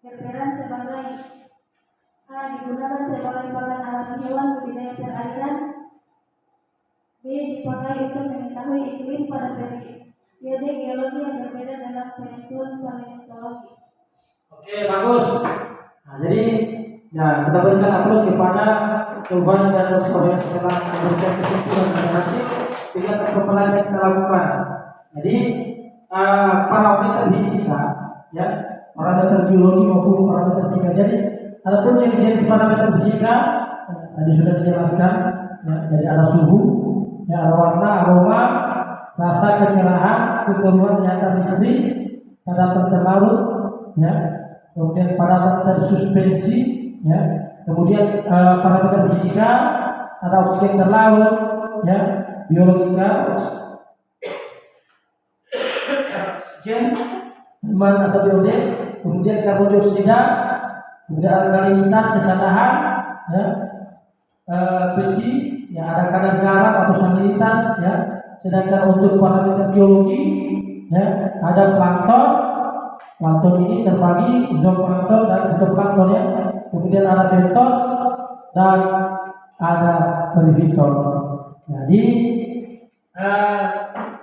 berperan sebagai A. Digunakan sebagai pakan alami hewan budidaya perairan. B. Dipakai untuk mengetahui iklim pada periode geologi yang berbeda dalam penentuan paleontologi. Oke, bagus. Nah, jadi ya kita berikan aplaus kepada Tuhan dan Rasul yang telah memberikan kesimpulan dan hasil dengan pembelajaran yang kita lakukan. Jadi parameter fisika, ya, parameter biologi maupun parameter fisika. Jadi adapun jenis parameter fisika tadi sudah dijelaskan, ya, jadi ada suhu, ya, ada warna, aroma, rasa, kecerahan, kekeruan nyata listrik, padatan terlarut, ya, kemudian padatan tersuspensi, ya, kemudian parameter fisika ada oksigen terlarut, ya, biologika, oksigen, iman atau biode, kemudian karbon dioksida, kemudian alkalinitas, kesadahan, ya, besi, ya, ada kadar garam atau salinitas, ya. Sedangkan untuk parameter biologi, ya, ada plankton. Plankton ini terbagi zooplankton dan fitoplankton, ya. Kemudian ada bentos dan ada perivitor. Jadi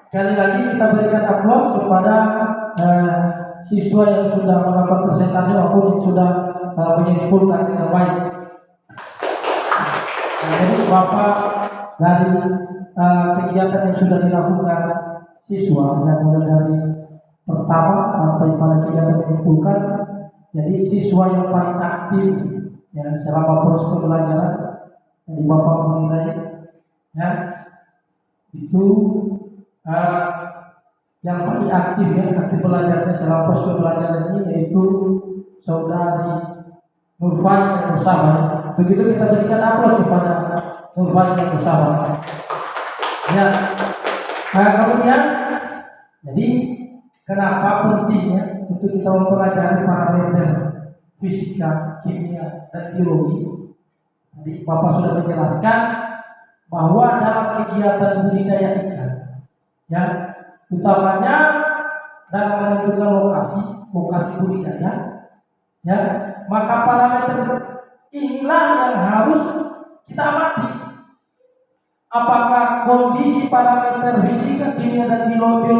sekali lagi kita berikan aplaus kepada siswa yang sudah melakukan presentasi maupun yang sudah menyimpulkan dengan baik. Jadi Bapak dari kegiatan yang sudah dilakukan siswa yang mulai dari pertama sampai pada kegiatan menyimpulkan, jadi siswa yang paling aktif, ya, selama proses pembelajaran, jadi Bapak menilai, ya, itu yang paling aktif, ya, aktif belajarnya selama proses pembelajaran ini yaitu saudari Nurfani dan Usama. Begitu kita berikan aplaus kepada Nurfani dan Usama. Ya, kemudian jadi kenapa pentingnya untuk kita mempelajari parameter fisika, kimia, dan biologi? Jadi Bapak sudah menjelaskan bahwa dalam kegiatan budidaya ikan, ya, utamanya dalam menentukan lokasi budidaya, ya, maka parameter inilah yang harus kita amati. Apakah kondisi parameter fisika, kimia, dan biologi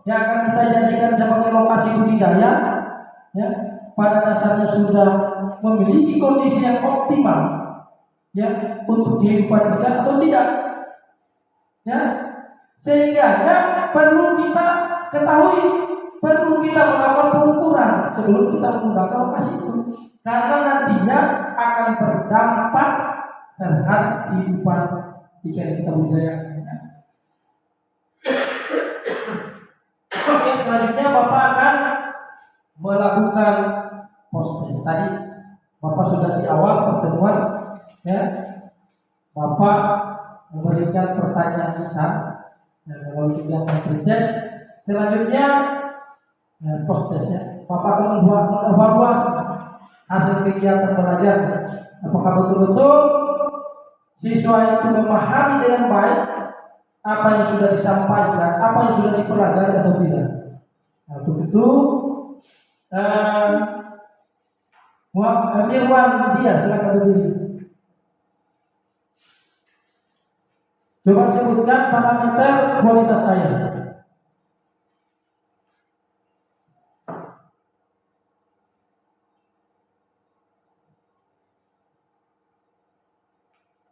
yang akan kita jadikan sebagai lokasi budidaya, ya, pada dasarnya sudah memiliki kondisi yang optimal, ya, untuk kehidupan ikan atau tidak, ya, sehingga perlu kita ketahui, perlu kita melakukan pengukuran sebelum kita menggunakan lokasi itu, karena nantinya akan berdampak terhadap kehidupan ikan kita budidayakan. Oke, selanjutnya Bapak akan melakukan post-test. Tadi Bapak sudah di awal pertemuan, ya, Bapak memberikan pertanyaan lisan dan melalui kegiatan pretest. Selanjutnya, ya, post-test, ya, Bapak akan mengevaluasi hasil kegiatan belajar. Apakah betul-betul siswa itu memahami dengan baik apa yang sudah disampaikan, apa yang sudah dipelajari atau tidak. Nah, untuk itu Mirwan dia silakan berdiri. Coba sebutkan parameter kualitas air.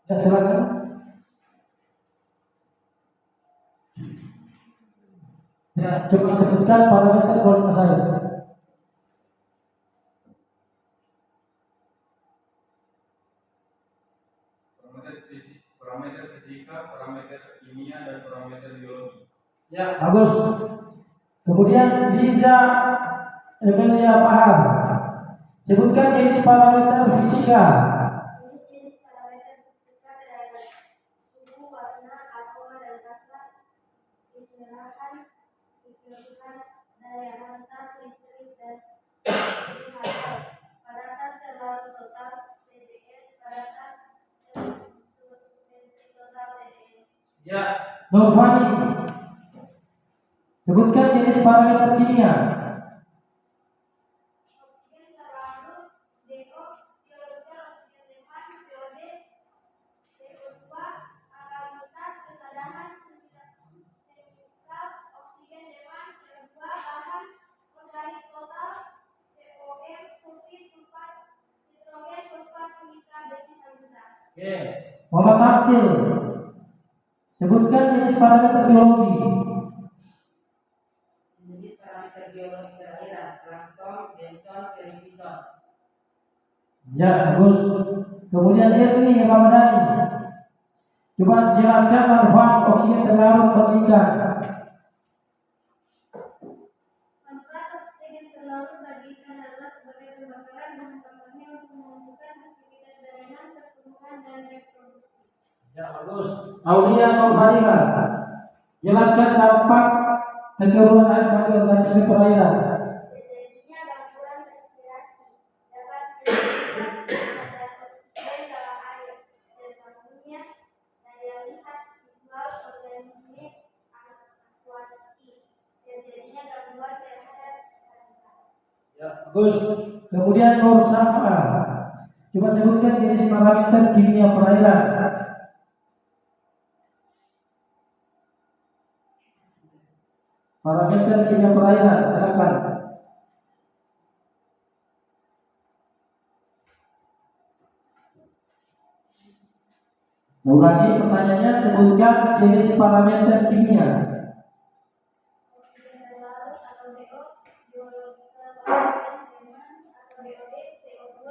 Ya, silakan. Ya, coba sebutkan parameter kualitas air. Parameter fisika, parameter kimia, dan parameter biologi. Ya, bagus. Kemudian Liza Emilia paham. Sebutkan jenis parameter fisika. Jenis parameter fisika adalah suhu, warna, aroma, dan rasa, kecerahan, kekeruhan, daya hantar listrik, dan kesehatan. Padatan terlalu total TDS, padatan suspensi total TDS. Ya, Nurfani. Sebutkan jenis parameter kimia. Oksigen terlarut, DO, biological, oksigen depan, POD, CO2, alkalitas, kesadaran, semikal, oksigen depan, CO2, bahan organik total, POM, sulfit, sulfat, nitrogen, fosfat, silika, besi, salubritas. Oke. Muhammad Taksil. Sebutkan jenis parameter biologi. Jenis parameter biologi berairan, plankton, benton, perifiton. Ya, bagus. Kemudian Irni Ramadhani. Coba jelaskan manfaat oksigen terlarut bagi ikan. Manfaat oksigen terlarut bagi ikan adalah sebagai pembakaran bahan bakarnya untuk menghasilkan aktivitas darenang, pertumbuhan, dan reproduksi. Ya, bagus. Aulia Nurfadila. Jelaskan dampak kekeruhan air bagi organisme perairan. Terjadinya gangguan respirasi dapat menyebabkan kadar oksigen dalam air, terganggunya daya lihat visual organisme akuatik, terjadinya gangguan terhadap habitat. Ya, bagus. Kemudian Nur Safa. Coba sebutkan jenis parameter kimia perairan. Parameter kimia perairan, silakan. Ulangi pertanyaannya, sebutkan jenis parameter kimia. Oksigen terlarut atau DO, biological oksigen deman atau BOD, CO2,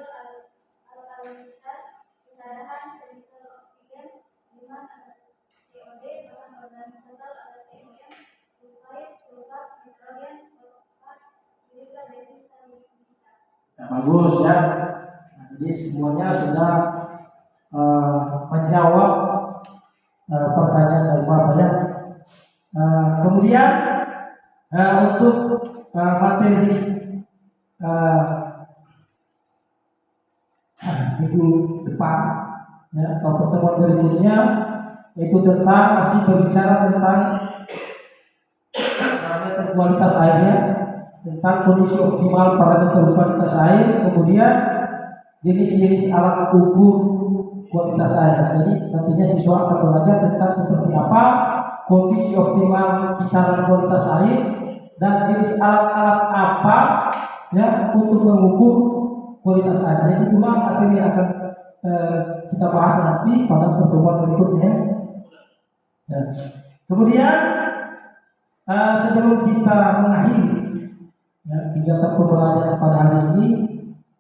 alkalitas, kesadaran, semikal oksigen, deman atau COD, bahan organik total atau TOM, sulfait, sulfat, nitrogen, fosfat, silika, besi, salubritas. Nah, bagus ya. Nah, jadi semuanya sudah menjawab pertanyaan dari Bapak ya. Kemudian untuk materi minggu depan ya, atau pertemuan berikutnya itu tentang masih berbicara tentang parameter kualitas airnya, tentang kondisi optimal parameter kualitas air, kemudian jenis-jenis alat ukur kualitas air. Jadi nantinya siswa akan belajar tentang seperti apa kondisi optimal kisaran kualitas air dan jenis alat-alat apa ya untuk mengukur kualitas air. Jadi itulah materi yang akan kita bahas nanti pada pertemuan berikutnya. Ya. Kemudian sebelum kita mengakhiri ya, kegiatan pembelajaran pada hari ini,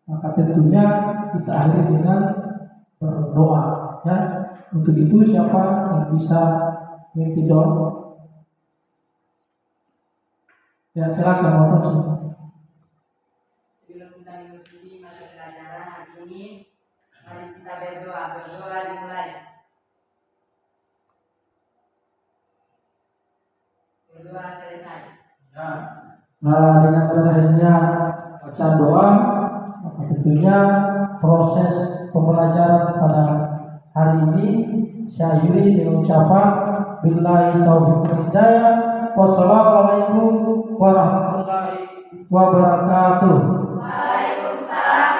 maka tentunya kita akhiri dengan berdoa ya. Untuk itu siapa yang bisa memimpin doa? Ya, silakan Bapak. Sebelum kita mengikuti materi pelajaran hari ini, mari kita berdoa. Berdoa dimulai. Berdoa selesai. Ya. Nah, dengan berakhirnya bacaan doa, maka tentunya proses pembelajaran pada hari ini saya akhiri dengan ucapan billahi taufiq wal hidayah. Wassalamualaikum warahmatullahi wabarakatuh. Waalaikumsalam